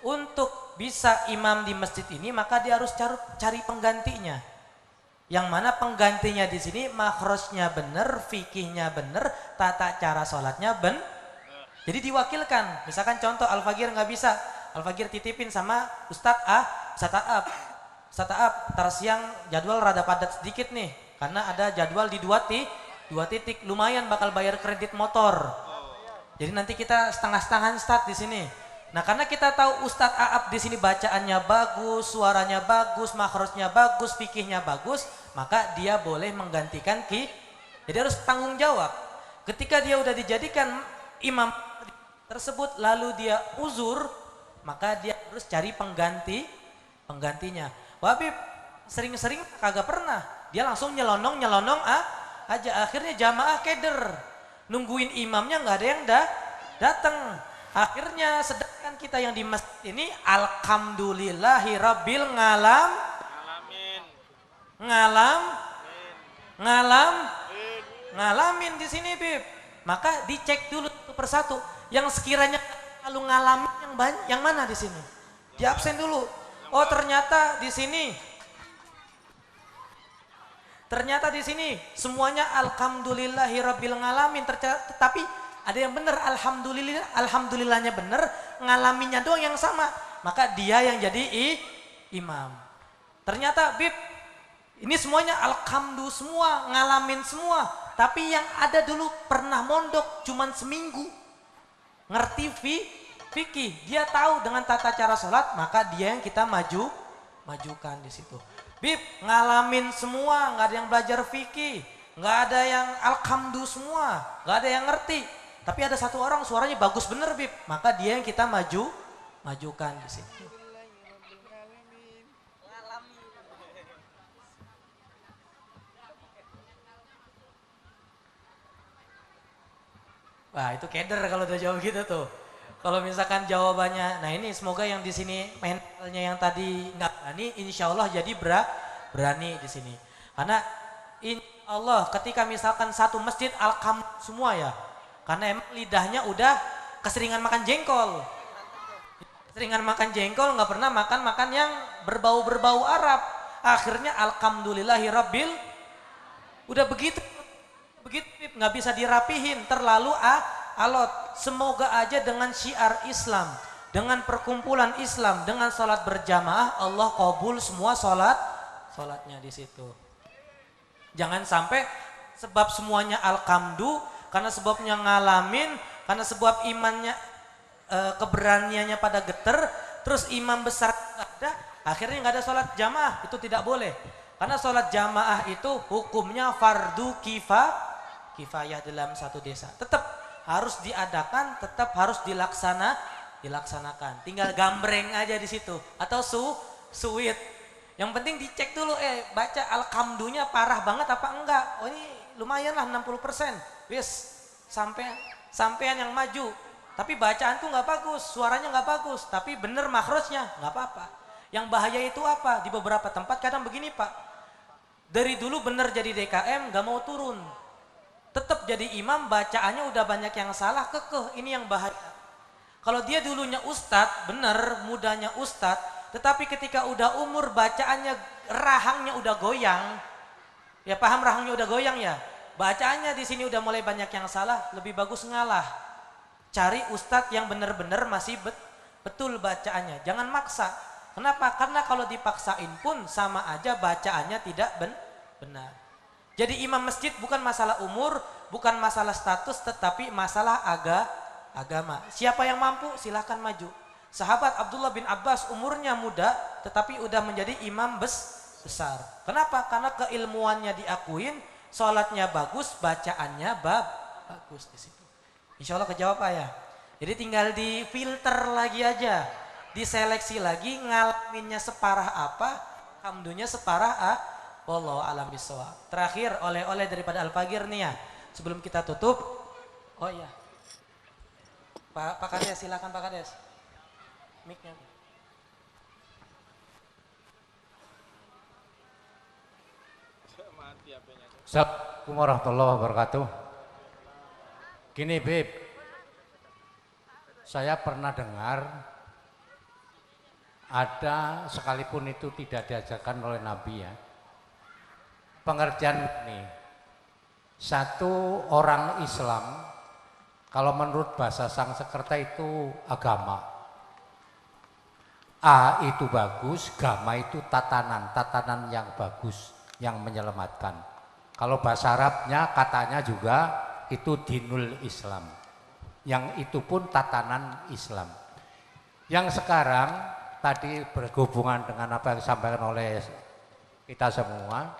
untuk bisa imam di masjid ini, maka dia harus cari penggantinya. Yang mana penggantinya di sini makhrajnya benar, fikihnya benar, tata cara sholatnya jadi diwakilkan. Misalkan contoh Al-Fagir nggak bisa, Al-Fagir titipin sama Ustadz Aap, ntar siang jadwal rada padat sedikit nih, karena ada jadwal di dua titik, lumayan bakal bayar kredit motor. Jadi nanti kita setengah-setengah start di sini. Nah, karena kita tahu Ustadz Aap di sini bacaannya bagus, suaranya bagus, makhrajnya bagus, fikihnya bagus, maka dia boleh menggantikan Jadi harus tanggung jawab. Ketika dia udah dijadikan imam tersebut lalu dia uzur, maka dia harus cari penggantinya. Habib sering-sering kagak pernah, dia langsung nyelonong aja. Akhirnya jamaah keder, nungguin imamnya nggak ada yang datang. Akhirnya sedangkan kita yang di masjid ini alhamdulillahi rabbil ngalamin di sini, Bib. Maka dicek dulu satu persatu. Yang sekiranya lalu ngalamin yang mana di sini? Di absen dulu. Oh, ternyata di sini semuanya alhamdulillahi rabbil ngalamin. Tapi ada yang benar, alhamdulillahnya benar, ngalaminnya doang yang sama. Maka dia yang jadi imam. Ternyata, Bib, ini semuanya alhamdulillah semua, ngalamin semua. Tapi yang ada dulu pernah mondok cuman seminggu, ngerti fikih, dia tahu dengan tata cara sholat, maka dia yang kita majukan di situ. Bib, ngalamin semua, nggak ada yang belajar fikih, nggak ada yang alhamdulillah semua, nggak ada yang ngerti. Tapi ada satu orang suaranya bagus bener, Bib, maka dia yang kita majukan di situ. Wah, itu keder kalau udah jawab gitu tuh. Kalau misalkan jawabannya, nah ini semoga yang di sini mentalnya yang tadi nggak berani, insya Allah jadi berani di sini. Karena insya Allah ketika misalkan satu masjid alhamdulillah semua ya, karena emang lidahnya udah keseringan makan jengkol. Keseringan makan jengkol, nggak pernah makan yang berbau Arab. Akhirnya alhamdulillahi rabbil, udah begitu nggak bisa dirapihin, terlalu alot. Semoga aja dengan syiar Islam, dengan perkumpulan Islam, dengan sholat berjamaah, Allah kabul semua sholatnya di situ. Jangan sampai sebab semuanya alhamdulillah, karena sebabnya ngalamin, karena sebab imannya keberaniannya pada geter, terus imam besar ada, akhirnya nggak ada sholat jamaah. Itu tidak boleh, karena sholat jamaah itu hukumnya fardu kifayah dalam satu desa. Tetap harus diadakan, tetap harus dilaksanakan. Tinggal gambreng aja di situ atau suwit. Yang penting dicek dulu baca alhamdunya parah banget apa enggak. Oh ini lumayan lah 60%. Wis sampean yang maju. Tapi bacaan tuh nggak bagus, suaranya nggak bagus, tapi bener makhrajnya nggak apa-apa. Yang bahaya itu apa? Di beberapa tempat kadang begini Pak. Dari dulu bener jadi DKM nggak mau turun. Tetap jadi imam, bacaannya udah banyak yang salah, kekeh. Ini yang bahaya. Kalau dia dulunya ustadz, bener mudanya ustadz, tetapi ketika udah umur bacaannya, rahangnya udah goyang. Ya paham rahangnya udah goyang ya? Bacaannya di sini udah mulai banyak yang salah, lebih bagus ngalah. Cari ustadz yang bener-bener masih betul bacaannya. Jangan maksa. Kenapa? Karena kalau dipaksain pun sama aja bacaannya tidak benar. Jadi imam masjid bukan masalah umur, bukan masalah status, tetapi masalah agama. Siapa yang mampu silahkan maju. Sahabat Abdullah bin Abbas umurnya muda, tetapi udah menjadi imam besar. Kenapa? Karena keilmuannya diakuin, sholatnya bagus, bacaannya bagus di situ. Insya Allah kejawab Pak ya. Jadi tinggal difilter lagi aja, diseleksi lagi, ngalaminnya separah apa, hamdunya separah wallahu a'lam bishawab. Terakhir oleh-oleh daripada Al-Fagir nih ya. Sebelum kita tutup, oh iya. Pak Kades silakan Pak Kades. Mic-nya. Assalamualaikum warahmatullahi wabarakatuh. Gini Bib, saya pernah dengar ada, sekalipun itu tidak diajarkan oleh Nabi ya, pengertian ini, satu orang Islam kalau menurut bahasa Sanskerta itu agama. A itu bagus, gama itu tatanan yang bagus, yang menyelamatkan. Kalau bahasa Arabnya katanya juga itu dinul Islam, yang itu pun tatanan Islam. Yang sekarang tadi berhubungan dengan apa yang disampaikan oleh kita semua,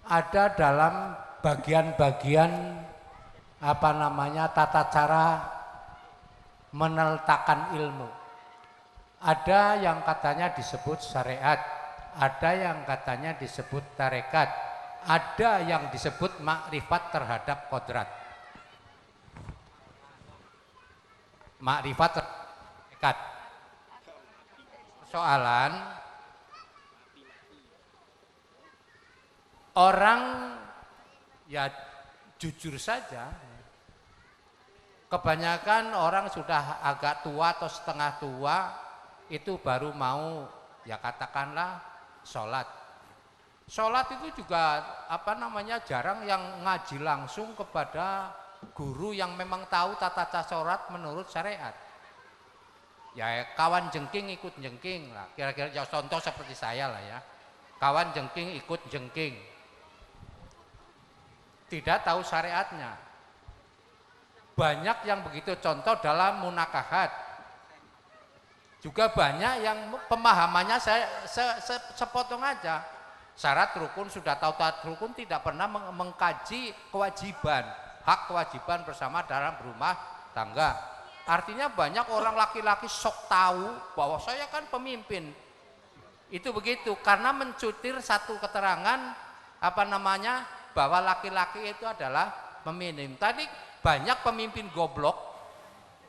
ada dalam bagian-bagian tata cara meneletakkan ilmu. Ada yang katanya disebut syariat, ada yang katanya disebut tarekat, ada yang disebut makrifat terhadap kodrat. Makrifat terhadap persoalan orang ya jujur saja, kebanyakan orang sudah agak tua atau setengah tua itu baru mau ya katakanlah sholat. Sholat itu juga jarang yang ngaji langsung kepada guru yang memang tahu tata cara sholat menurut syariat. Ya kawan jengking ikut jengking lah, kira-kira contoh seperti saya lah ya. Kawan jengking ikut jengking, tidak tahu syariatnya. Banyak yang begitu, contoh dalam munakahat. Juga banyak yang pemahamannya saya sepotong aja. Syarat rukun sudah tahu taat rukun, tidak pernah mengkaji kewajiban, hak kewajiban bersama dalam berumah tangga. Artinya banyak orang laki-laki sok tahu bahwa saya kan pemimpin. Itu begitu karena mencutir satu keterangan bahwa laki-laki itu adalah pemimpin. Tadi banyak pemimpin goblok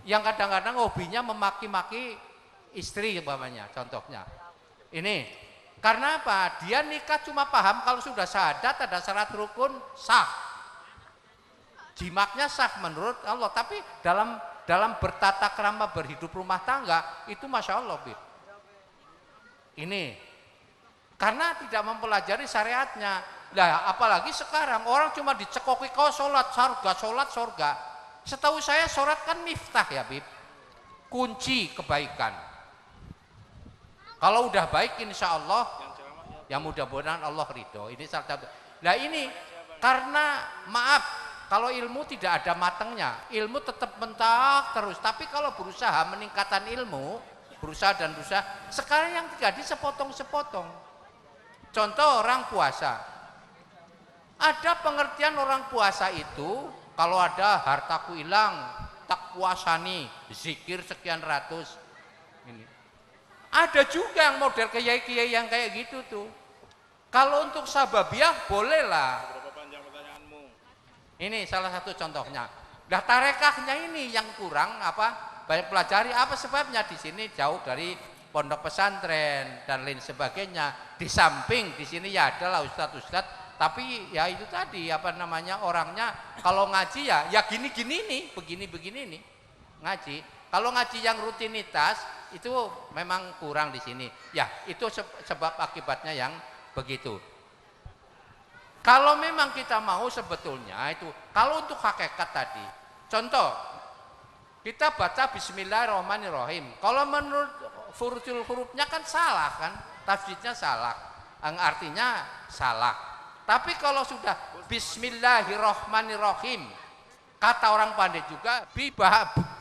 yang kadang-kadang hobinya memaki-maki istri umpamanya, contohnya. Ini karena apa? Dia nikah cuma paham kalau sudah syahadat ada syarat rukun sah. Jimaknya sah menurut Allah, tapi dalam bertata krama berhidup rumah tangga itu masya Allah. Ini karena tidak mempelajari syariatnya. Nah, apalagi sekarang orang cuma dicekoki kau sholat surga. Setahu saya sholat kan miftah ya Bib, kunci kebaikan. Kalau udah baik insya Allah, ya mudah-mudahan Allah ridho. Ini salah satu. Nah ini karena maaf, kalau ilmu tidak ada matangnya, ilmu tetap mentak terus. Tapi kalau berusaha meningkatkan ilmu, berusaha, sekarang yang terjadi sepotong-sepotong. Contoh orang puasa. Ada pengertian orang puasa itu kalau ada hartaku hilang, tak puasani, zikir sekian ratus. Ini. Ada juga yang model kiai-kiai yang kayak gitu tuh. Kalau untuk sababiah bolehlah. Ini salah satu contohnya. Nah tarekahnya ini yang kurang apa? Banyak pelajari apa sebabnya di sini jauh dari pondok pesantren dan lain sebagainya. Di samping di sini ya adalah ustadz-ustadz, tapi ya itu tadi apa namanya orangnya kalau ngaji ya gini-gini nih, begini-begini nih ngaji. Kalau ngaji yang rutinitas itu memang kurang di sini. Ya itu sebab akibatnya yang begitu. Kalau memang kita mau sebetulnya itu, kalau untuk hakikat tadi, contoh kita baca Bismillahirrahmanirrahim. Kalau menurut hurufnya kan salah kan, tafsirnya salah, artinya salah. Tapi kalau sudah Bismillahirrahmanirrahim, kata orang pandai juga,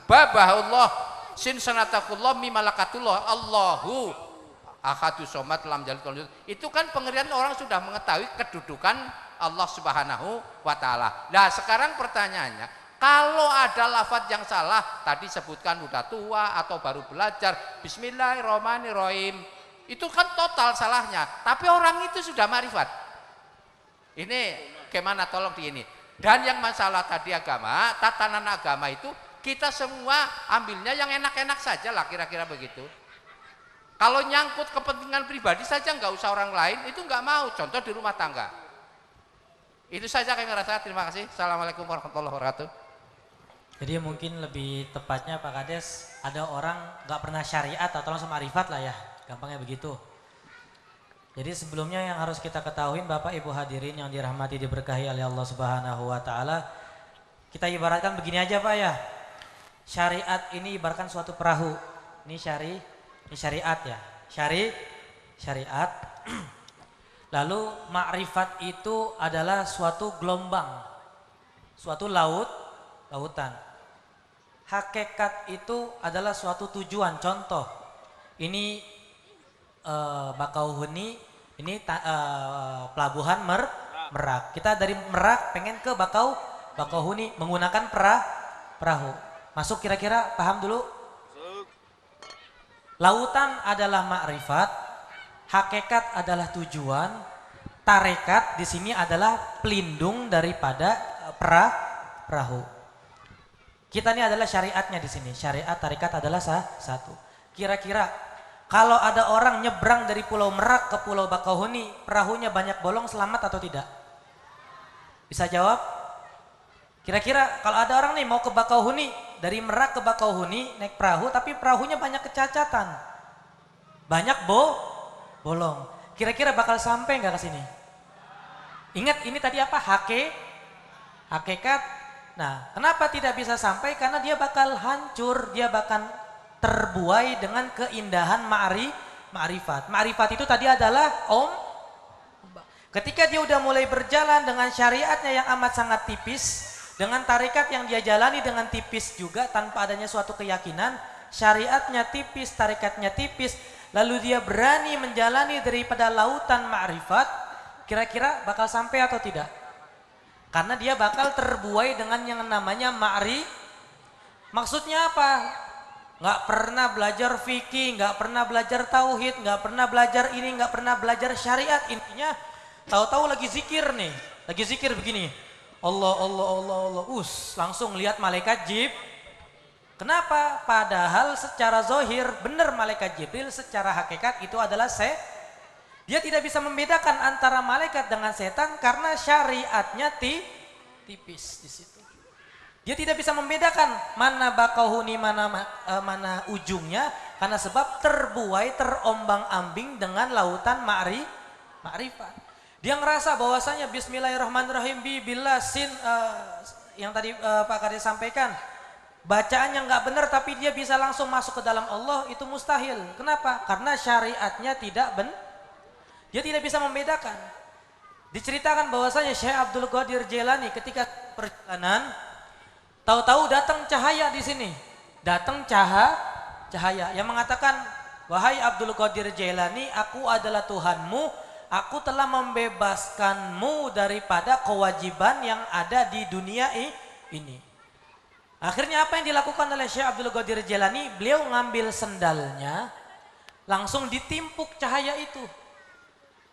babahullah sin sanatakullah mimalakatullah Allahu ahadu somat lam jalid walam yulad. Itu kan pengertian orang sudah mengetahui kedudukan Allah Subhanahu wa taala. Nah, sekarang pertanyaannya, kalau ada lafaz yang salah, tadi sebutkan udah tua atau baru belajar Bismillahirrahmanirrahim, itu kan total salahnya. Tapi orang itu sudah marifat. Ini gimana tolong di ini. Dan yang masalah tadi agama, tatanan agama itu kita semua ambilnya yang enak-enak saja lah, kira-kira begitu. Kalau nyangkut kepentingan pribadi saja nggak usah orang lain, itu nggak mau. Contoh di rumah tangga. Itu saja kami rasa. Terima kasih. Assalamualaikum warahmatullahi wabarakatuh. Jadi mungkin lebih tepatnya Pak Kades, ada orang nggak pernah syariat atau langsung ma'rifat lah ya, gampangnya begitu. Jadi sebelumnya yang harus kita ketahui Bapak Ibu hadirin yang dirahmati diberkahi oleh Allah Subhanahu wa taala, kita ibaratkan begini aja Pak ya. Syariat ini ibaratkan suatu perahu. Ini syariat ya. Syariat. Lalu ma'rifat itu adalah suatu gelombang. Suatu lautan. Hakikat itu adalah suatu tujuan. Contoh, ini Bakauheni, ini pelabuhan Merak. Kita dari Merak pengen ke Bakauheni menggunakan perahu. Masuk kira-kira paham dulu? Lautan adalah makrifat, hakikat adalah tujuan, tarekat di sini adalah pelindung daripada perahu. Kita ini adalah syariatnya di sini. Syariat tarekat adalah satu. Kira-kira kalau ada orang nyebrang dari Pulau Merak ke Pulau Bakauheni, perahunya banyak bolong, selamat atau tidak? Bisa jawab? Kira-kira kalau ada orang nih mau ke Bakauheni, dari Merak ke Bakauheni naik perahu, tapi perahunya banyak kecacatan, banyak bolong. Kira-kira bakal sampai nggak ke sini? Ingat ini tadi apa? Hakikat. Nah, kenapa tidak bisa sampai? Karena dia bakal hancur, dia bakal terbuai dengan keindahan ma'rifat. Ma'rifat itu tadi adalah ketika dia udah mulai berjalan dengan syariatnya yang amat sangat tipis, dengan tarekat yang dia jalani dengan tipis juga tanpa adanya suatu keyakinan, syariatnya tipis, tarekatnya tipis, lalu dia berani menjalani daripada lautan ma'rifat, kira-kira bakal sampai atau tidak? Karena dia bakal terbuai dengan yang namanya Maksudnya apa? Nggak pernah belajar fikih, nggak pernah belajar tauhid, nggak pernah belajar ini, nggak pernah belajar syariat. Intinya tahu-tahu lagi zikir nih, lagi zikir begini. Allah, langsung lihat malaikat Kenapa? Padahal secara zohir benar malaikat Jibril, secara hakikat itu adalah dia tidak bisa membedakan antara malaikat dengan setan karena syariatnya tipis di situ. Dia tidak bisa membedakan mana Bakauheni, mana ujungnya, karena sebab terbuai, terombang-ambing dengan lautan ma'rifat. Dia ngerasa bahwasanya Bismillahirrahmanirrahim billah sin yang tadi Pak Kades sampaikan, bacaannya nggak benar tapi dia bisa langsung masuk ke dalam Allah, itu mustahil. Kenapa? Karena syariatnya tidak dia tidak bisa membedakan. Diceritakan bahwasanya Syekh Abdul Qadir Jailani ketika perjalanan, tahu-tahu datang cahaya di sini, datang cahaya yang mengatakan, wahai Abdul Qadir Jailani, aku adalah Tuhanmu. Aku telah membebaskanmu daripada kewajiban yang ada di dunia ini. Akhirnya apa yang dilakukan oleh Syekh Abdul Qadir Jailani? Beliau ngambil sendalnya, langsung ditimpuk cahaya itu.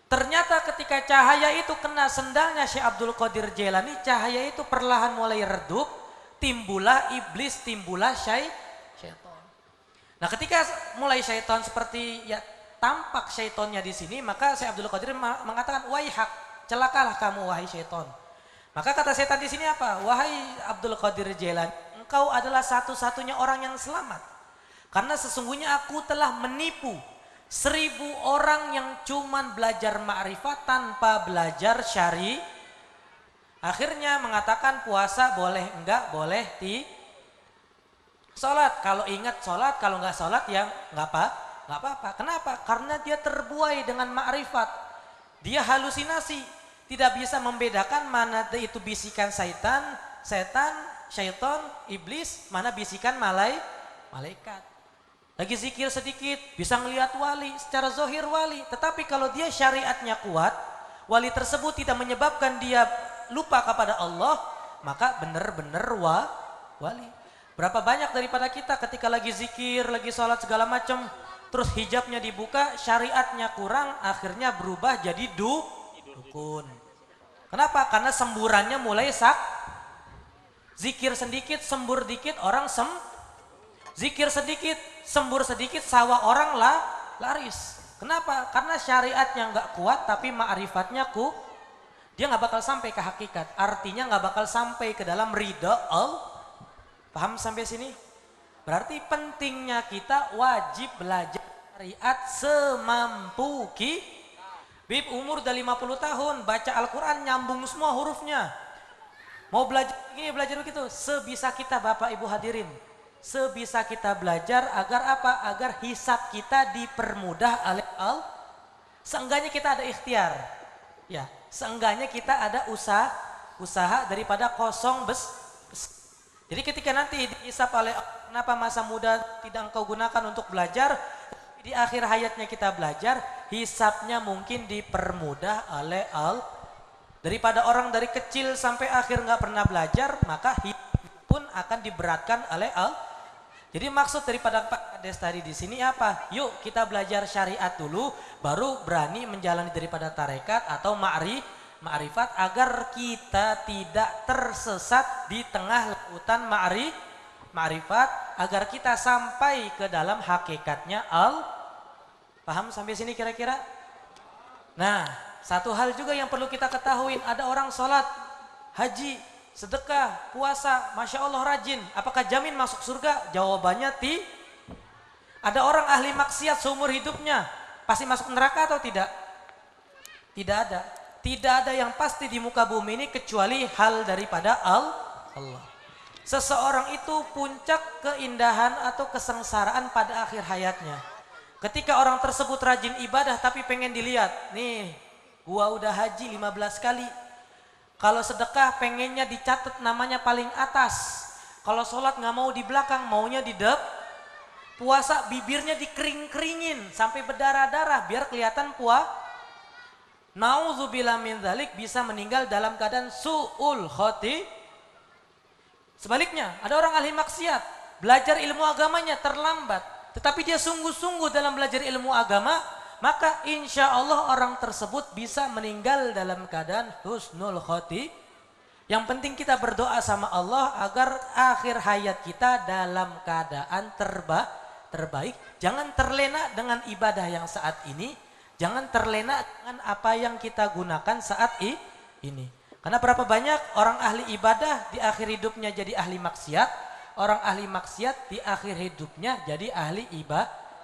Ternyata ketika cahaya itu kena sendalnya Syekh Abdul Qadir Jailani, cahaya itu perlahan mulai redup, timbullah iblis, timbullah syaitan. Nah ketika mulai syaitan seperti ya tampak syaitonnya di sini, maka Syekh Abdul Qadir mengatakan, waihak, celakalah kamu wahai syaitan. Maka kata setan di sini apa? Wahai Abdul Qadir Jailani, engkau adalah satu-satunya orang yang selamat. Karena sesungguhnya aku telah menipu 1000 orang yang cuman belajar ma'rifat tanpa belajar syari. Akhirnya mengatakan puasa boleh enggak, boleh sholat. Kalau ingat sholat, kalau enggak sholat ya enggak apa-apa. Kenapa? Karena dia terbuai dengan ma'rifat. Dia halusinasi. Tidak bisa membedakan mana itu bisikan syaitan, syaitan, iblis, mana bisikan malaikat. Lagi zikir sedikit, bisa ngelihat wali, secara zohir wali. Tetapi kalau dia syariatnya kuat, wali tersebut tidak menyebabkan dia lupa kepada Allah, maka benar-benar wali. Berapa banyak daripada kita ketika lagi zikir, lagi sholat segala macam, terus hijabnya dibuka, syariatnya kurang, akhirnya berubah jadi dukun. Kenapa? Karena semburannya mulai zikir sedikit, sembur dikit, orang zikir sedikit, sembur sedikit, sawah orang laris. Kenapa? Karena syariatnya nggak kuat, tapi ma'rifatnya dia nggak bakal sampai ke hakikat. Artinya nggak bakal sampai ke dalam ridha Allah. Paham sampai sini? Berarti pentingnya kita wajib belajar syariat semampu Bib umur udah 50 tahun, baca Al-Quran nyambung semua hurufnya. Mau belajar begini, belajar begitu, sebisa kita Bapak Ibu hadirin. Sebisa kita belajar agar apa? Agar hisab kita dipermudah oleh Allah. Seenggaknya kita ada ikhtiar. Ya, seenggaknya kita ada usaha daripada kosong Jadi ketika nanti dihisab oleh Allah, kenapa masa muda tidak engkau gunakan untuk belajar? Di akhir hayatnya kita belajar, hisabnya mungkin dipermudah oleh Allah. Daripada orang dari kecil sampai akhir nggak pernah belajar, maka hidup pun akan diberatkan oleh Allah. Jadi maksud daripada Pak Kades tadi di sini apa? Yuk kita belajar syariat dulu, baru berani menjalani daripada tarekat atau ma'rifat agar kita tidak tersesat di tengah lautan ma'rifat, agar kita sampai ke dalam hakikatnya Allah. Paham sampai sini kira-kira? Nah, satu hal juga yang perlu kita ketahui, ada orang sholat, haji, sedekah, puasa, Masya Allah rajin. Apakah jamin masuk surga? Jawabannya Ada orang ahli maksiat seumur hidupnya, pasti masuk neraka atau tidak? Tidak ada. Tidak ada yang pasti di muka bumi ini kecuali hal daripada Allah. Seseorang itu puncak keindahan atau kesengsaraan pada akhir hayatnya. Ketika orang tersebut rajin ibadah tapi pengen dilihat, nih gua udah haji 15 kali. Kalau sedekah pengennya dicatat namanya paling atas. Kalau sholat nggak mau di belakang, maunya di puasa bibirnya dikering-keringin sampai berdarah-darah biar kelihatan Nauzubillah min dzalik, bisa meninggal dalam keadaan su'ul khoti. Sebaliknya, ada orang ahli maksiat, belajar ilmu agamanya terlambat, tetapi dia sungguh-sungguh dalam belajar ilmu agama, maka insya Allah orang tersebut bisa meninggal dalam keadaan husnul khoti. Yang penting kita berdoa sama Allah agar akhir hayat kita dalam keadaan terbaik. Jangan terlena dengan ibadah yang saat ini. Jangan terlena dengan apa yang kita gunakan saat ini. Karena berapa banyak orang ahli ibadah di akhir hidupnya jadi ahli maksiat. Orang ahli maksiat di akhir hidupnya jadi ahli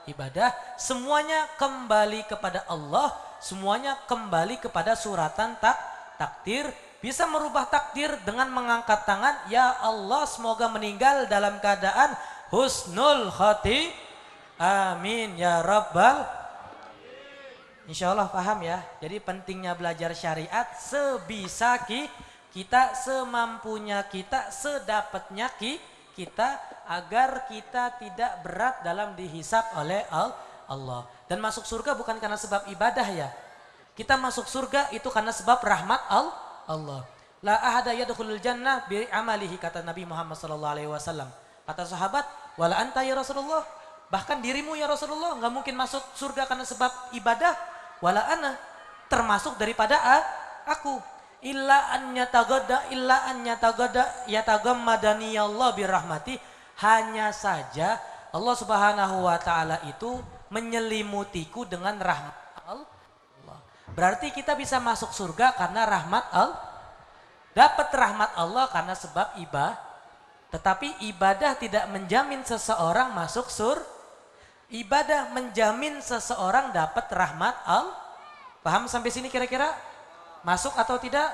ibadah. Semuanya kembali kepada Allah. Semuanya kembali kepada suratan takdir. Bisa merubah takdir dengan mengangkat tangan. Ya Allah, semoga meninggal dalam keadaan husnul khati. Amin ya rabbal. Insya Allah paham ya. Jadi pentingnya belajar syariat sebisa kita, semampunya kita, sedapatnya kita, agar kita tidak berat dalam dihisab oleh Allah. Dan masuk surga bukan karena sebab ibadah ya. Kita masuk surga itu karena sebab rahmat Allah. La ahada yadkhulul jannah bi amalihi, kata Nabi Muhammad sallallahu alaihi wasallam. Kata sahabat, wala anta ya Rasulullah. Bahkan dirimu ya Rasulullah nggak mungkin masuk surga karena sebab ibadah. Wala ana, termasuk daripada aku. Illa an yatagadda yatagammadani Allah birahmati. Hanya saja Allah Subhanahu wa taala itu menyelimutiku dengan rahmat Allah. Berarti kita bisa masuk surga karena rahmat Allah. Dapat rahmat Allah karena sebab ibadah. Tetapi ibadah tidak menjamin seseorang masuk surga. Ibadah menjamin seseorang dapat rahmat Allah. Paham sampai sini kira-kira? Masuk atau tidak?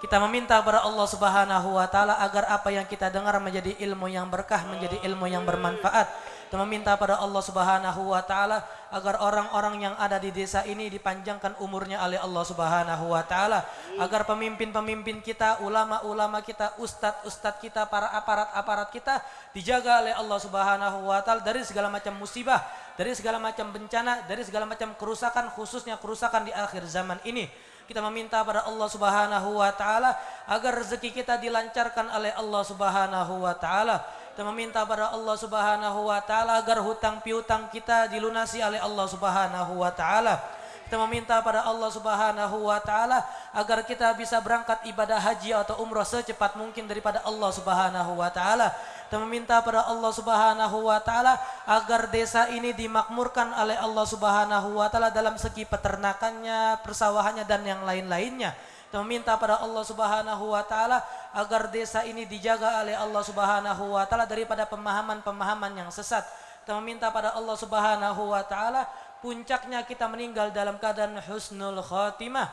Kita meminta kepada Allah Subhanahu wa taala agar apa yang kita dengar menjadi ilmu yang berkah, menjadi ilmu yang bermanfaat. Kita meminta pada Allah Subhanahu wa taala agar orang-orang yang ada di desa ini dipanjangkan umurnya oleh Allah Subhanahu wa taala, agar pemimpin-pemimpin kita, ulama-ulama kita, ustadz-ustadz kita, para aparat-aparat kita dijaga oleh Allah Subhanahu wa taala dari segala macam musibah, dari segala macam bencana, dari segala macam kerusakan, khususnya kerusakan di akhir zaman ini. Kita meminta pada Allah Subhanahu wa taala agar rezeki kita dilancarkan oleh Allah Subhanahu wa taala. Kita meminta pada Allah Subhanahu wa taala agar hutang piutang kita dilunasi oleh Allah Subhanahu wa taala. Kita meminta pada Allah Subhanahu wa taala agar kita bisa berangkat ibadah haji atau umrah secepat mungkin daripada Allah Subhanahu wa taala. Kita meminta pada Allah Subhanahu wa taala agar desa ini dimakmurkan oleh Allah Subhanahu wa taala dalam segi peternakannya, persawahannya dan yang lain-lainnya. Kita meminta pada Allah Subhanahu wa taala agar desa ini dijaga oleh Allah Subhanahu wa taala daripada pemahaman-pemahaman yang sesat. Kita meminta pada Allah Subhanahu wa taala puncaknya kita meninggal dalam keadaan husnul khatimah.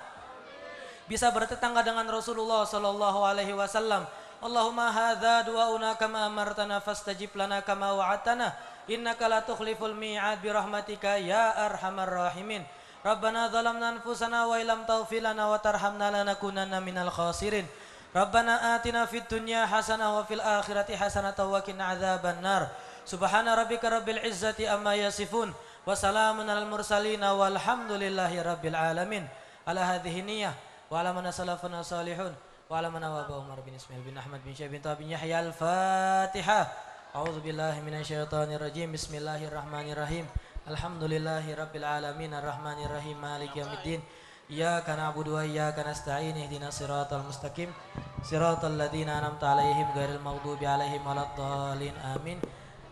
Bisa bertetangga dengan Rasulullah sallallahu alaihi wasallam. Allahumma hadza du'auna kama amartana fastajib lana kama wa'adtana innaka la tukhliful mi'ad bi rahmatika ya arhamar rahimin. Rabbana zalamna anfusana wa illam taghfir lana wa tarhamna lanakunanna minal khasirin. Rabbana atina fid dunya hasanah wa fil akhirati hasanah wa qina adzabannar. Subhana rabbika rabbil izzati amma yasifun wa salamun alal mursalin walhamdulillahi rabbil alamin. Ala hadhihi niyyah wa ala man salafuna salihun wa ala man wa Umar bin Ismail bin Ahmad bin Syekh bin Tabi Yahya al-Fatihah. A'udzu billahi minasyaitonir rajim. Bismillahirrahmanirrahim. Alhamdulillahi rabbil alamin arrahmanir rahim maliki yaumiddin. Iyyaka na'budu wa iyyaka nasta'in ihdinas siratal mustaqim siratal ladzina an'amta 'alaihim ghairil maghdubi 'alaihim waladdallin. Amin.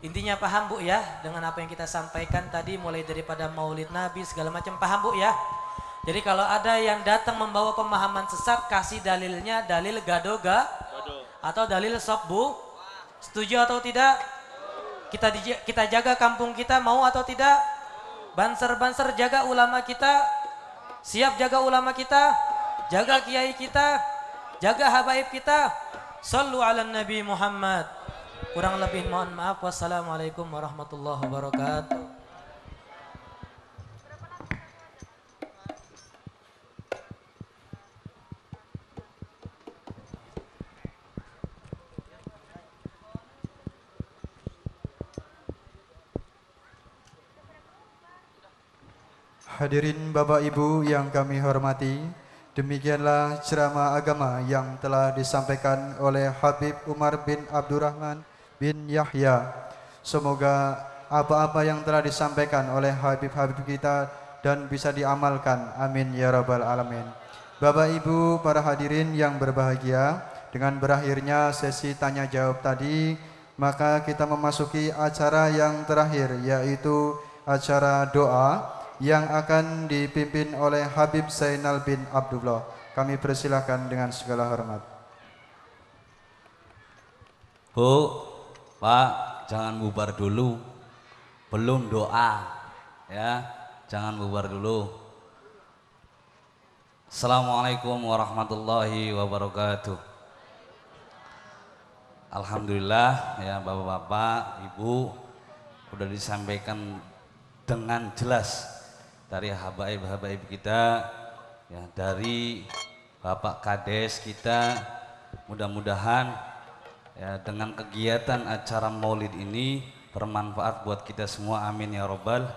Intinya paham Bu ya dengan apa yang kita sampaikan tadi, mulai daripada Maulid Nabi segala macam, paham Bu ya? Jadi kalau ada yang datang membawa pemahaman sesat, kasih dalilnya, dalil gadoga atau dalil sok Bu. Setuju atau tidak? Kita jaga kampung kita, mau atau tidak? Banser-banser jaga ulama kita, siap jaga ulama kita, jaga kiai kita, jaga habaib kita. Sallu ala Nabi Muhammad. Kurang lebih mohon maaf. Wassalamualaikum warahmatullahi wabarakatuh. Hadirin Bapak Ibu yang kami hormati, demikianlah ceramah agama yang telah disampaikan oleh Habib Umar bin Abdurrahman bin Yahya. Semoga apa-apa yang telah disampaikan oleh Habib-Habib kita dan bisa diamalkan. Amin ya rabbal alamin. Bapak Ibu para hadirin yang berbahagia, dengan berakhirnya sesi tanya jawab tadi, maka kita memasuki acara yang terakhir, yaitu acara doa yang akan dipimpin oleh Habib Zainal bin Abdullah. Kami persilakan dengan segala hormat. Bu, Pak, jangan bubar dulu, belum doa ya, jangan bubar dulu. Assalamualaikum warahmatullahi wabarakatuh. Alhamdulillah ya Bapak-bapak, Ibu, sudah disampaikan dengan jelas dari habaib-habaib kita ya, dari Bapak Kades kita. Mudah-mudahan ya dengan kegiatan acara Maulid ini bermanfaat buat kita semua, amin ya robbal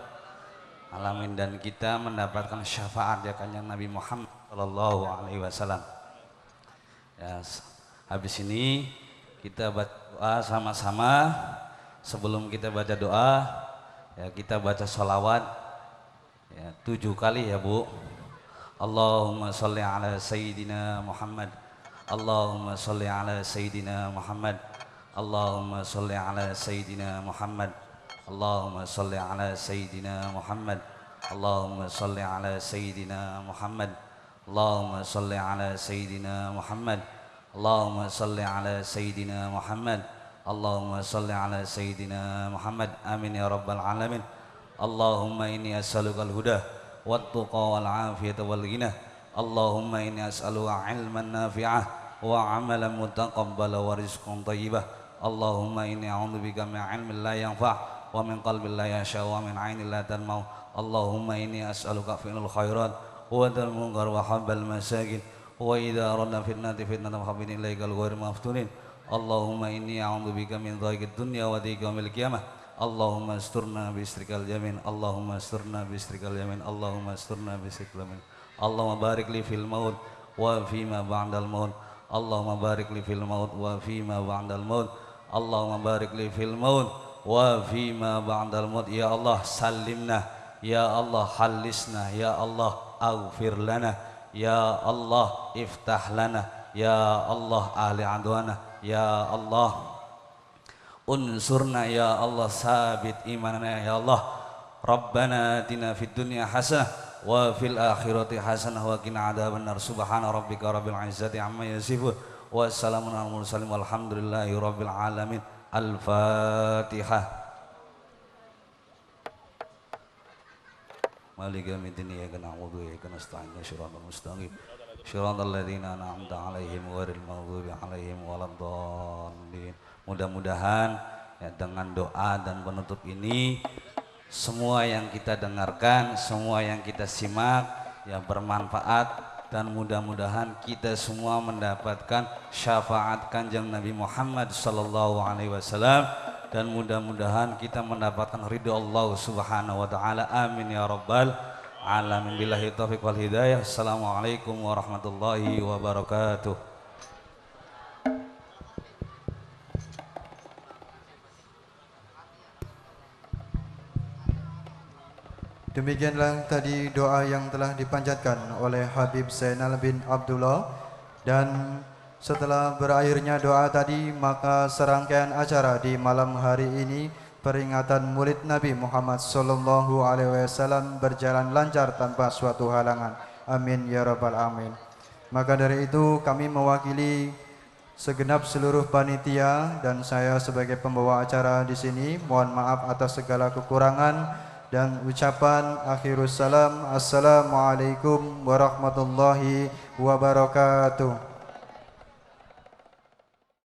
alamin, dan kita mendapatkan syafaat ya Kanjeng Nabi Muhammad sallallahu alaihi wasallam. Ya, habis ini kita baca sama-sama. Sebelum kita baca doa, ya kita baca sholawat ya, 7 kali ya Bu. Allahumma sholli ala Sayyidina Muhammad. Allahumma sholli ala Sayyidina Muhammad. Allahumma sholli ala Sayyidina Muhammad. Allahumma sholli ala Sayyidina Muhammad. Allahumma sholli ala Sayyidina Muhammad. Allahumma sholli ala Sayyidina Muhammad. Allahumma sholli ala Sayyidina Muhammad. Allahumma sholli ala Sayyidina Muhammad. Amin ya rabbal alamin. Allahumma inni as'alukal huda wat tuqa wal afiyata wal ghina. Allahumma inni as'aluka ilman nafi'ah wa amalan mutaqabbala wa rizqan thayyibah. Allahumma inni a'udzubika min ilmin la yanfa' wa min qalbin la yasha' wa min 'ainin la tanma'. Allahumma inni as'aluka fi'lal khairat wa dal munkar wa hubbal masakin wa idza aradna fitnati fitnatan khabin ilaikal ghair maftunin. Allahumma inni a'udzubika min dhaikid dunya wa dhiqi yaumil qiyamah. Allahumma asturna bi istrikal yamin. Allahumma asturna bi istrikal yamin. Allahumma asturna bi istrikal yamin. Allahumma barik li fil maut wa fi ma ba'dal maut. Allahumma barik li fil maut wa fi ma ba'dal maut. Allahumma barik li fil maut wa fi ma ba'dal maut. Ya Allah salimna, ya Allah halisna, ya Allah aghfir lana, ya Allah iftah lana, ya Allah ahli adwana, ya Allah unsurna, ya Allah sabit imanana, ya Allah Rabbana atina fid dunya hasanah wa fil akhirati hasanah wa qina adzabannar. Subhana rabbika rabbil izzati amma yasifun wa salamun alal mursalin walhamdulillahi rabbil alamin. Al-Fatihah. Maliki yaumiddin iyyaka na'budu wa iyyaka nasta'in ihdinas mustaqim shiratal ladzina an'amta 'alaihim ghairil maghdubi 'alaihim waladdallin. Mudah-mudahan ya, dengan doa dan penutup ini semua yang kita dengarkan, semua yang kita simak ya bermanfaat dan mudah-mudahan kita semua mendapatkan syafaat Kanjeng Nabi Muhammad sallallahu alaihi wasallam dan mudah-mudahan kita mendapatkan ridha Allah Subhanahu wa taala. Amin ya rabbal alamin. Billahi taufiq wal hidayah. Assalamualaikum warahmatullahi wabarakatuh. Demikianlah tadi doa yang telah dipanjatkan oleh Habib Zainal bin Abdullah. Dan setelah berakhirnya doa tadi, maka serangkaian acara di malam hari ini peringatan Maulid Nabi Muhammad sallallahu alaihi wasallam berjalan lancar tanpa suatu halangan. Amin ya rabbal alamin. Maka dari itu kami mewakili segenap seluruh panitia dan saya sebagai pembawa acara di sini mohon maaf atas segala kekurangan. Dan ucapan akhirus salam, assalamualaikum warahmatullahi wabarakatuh.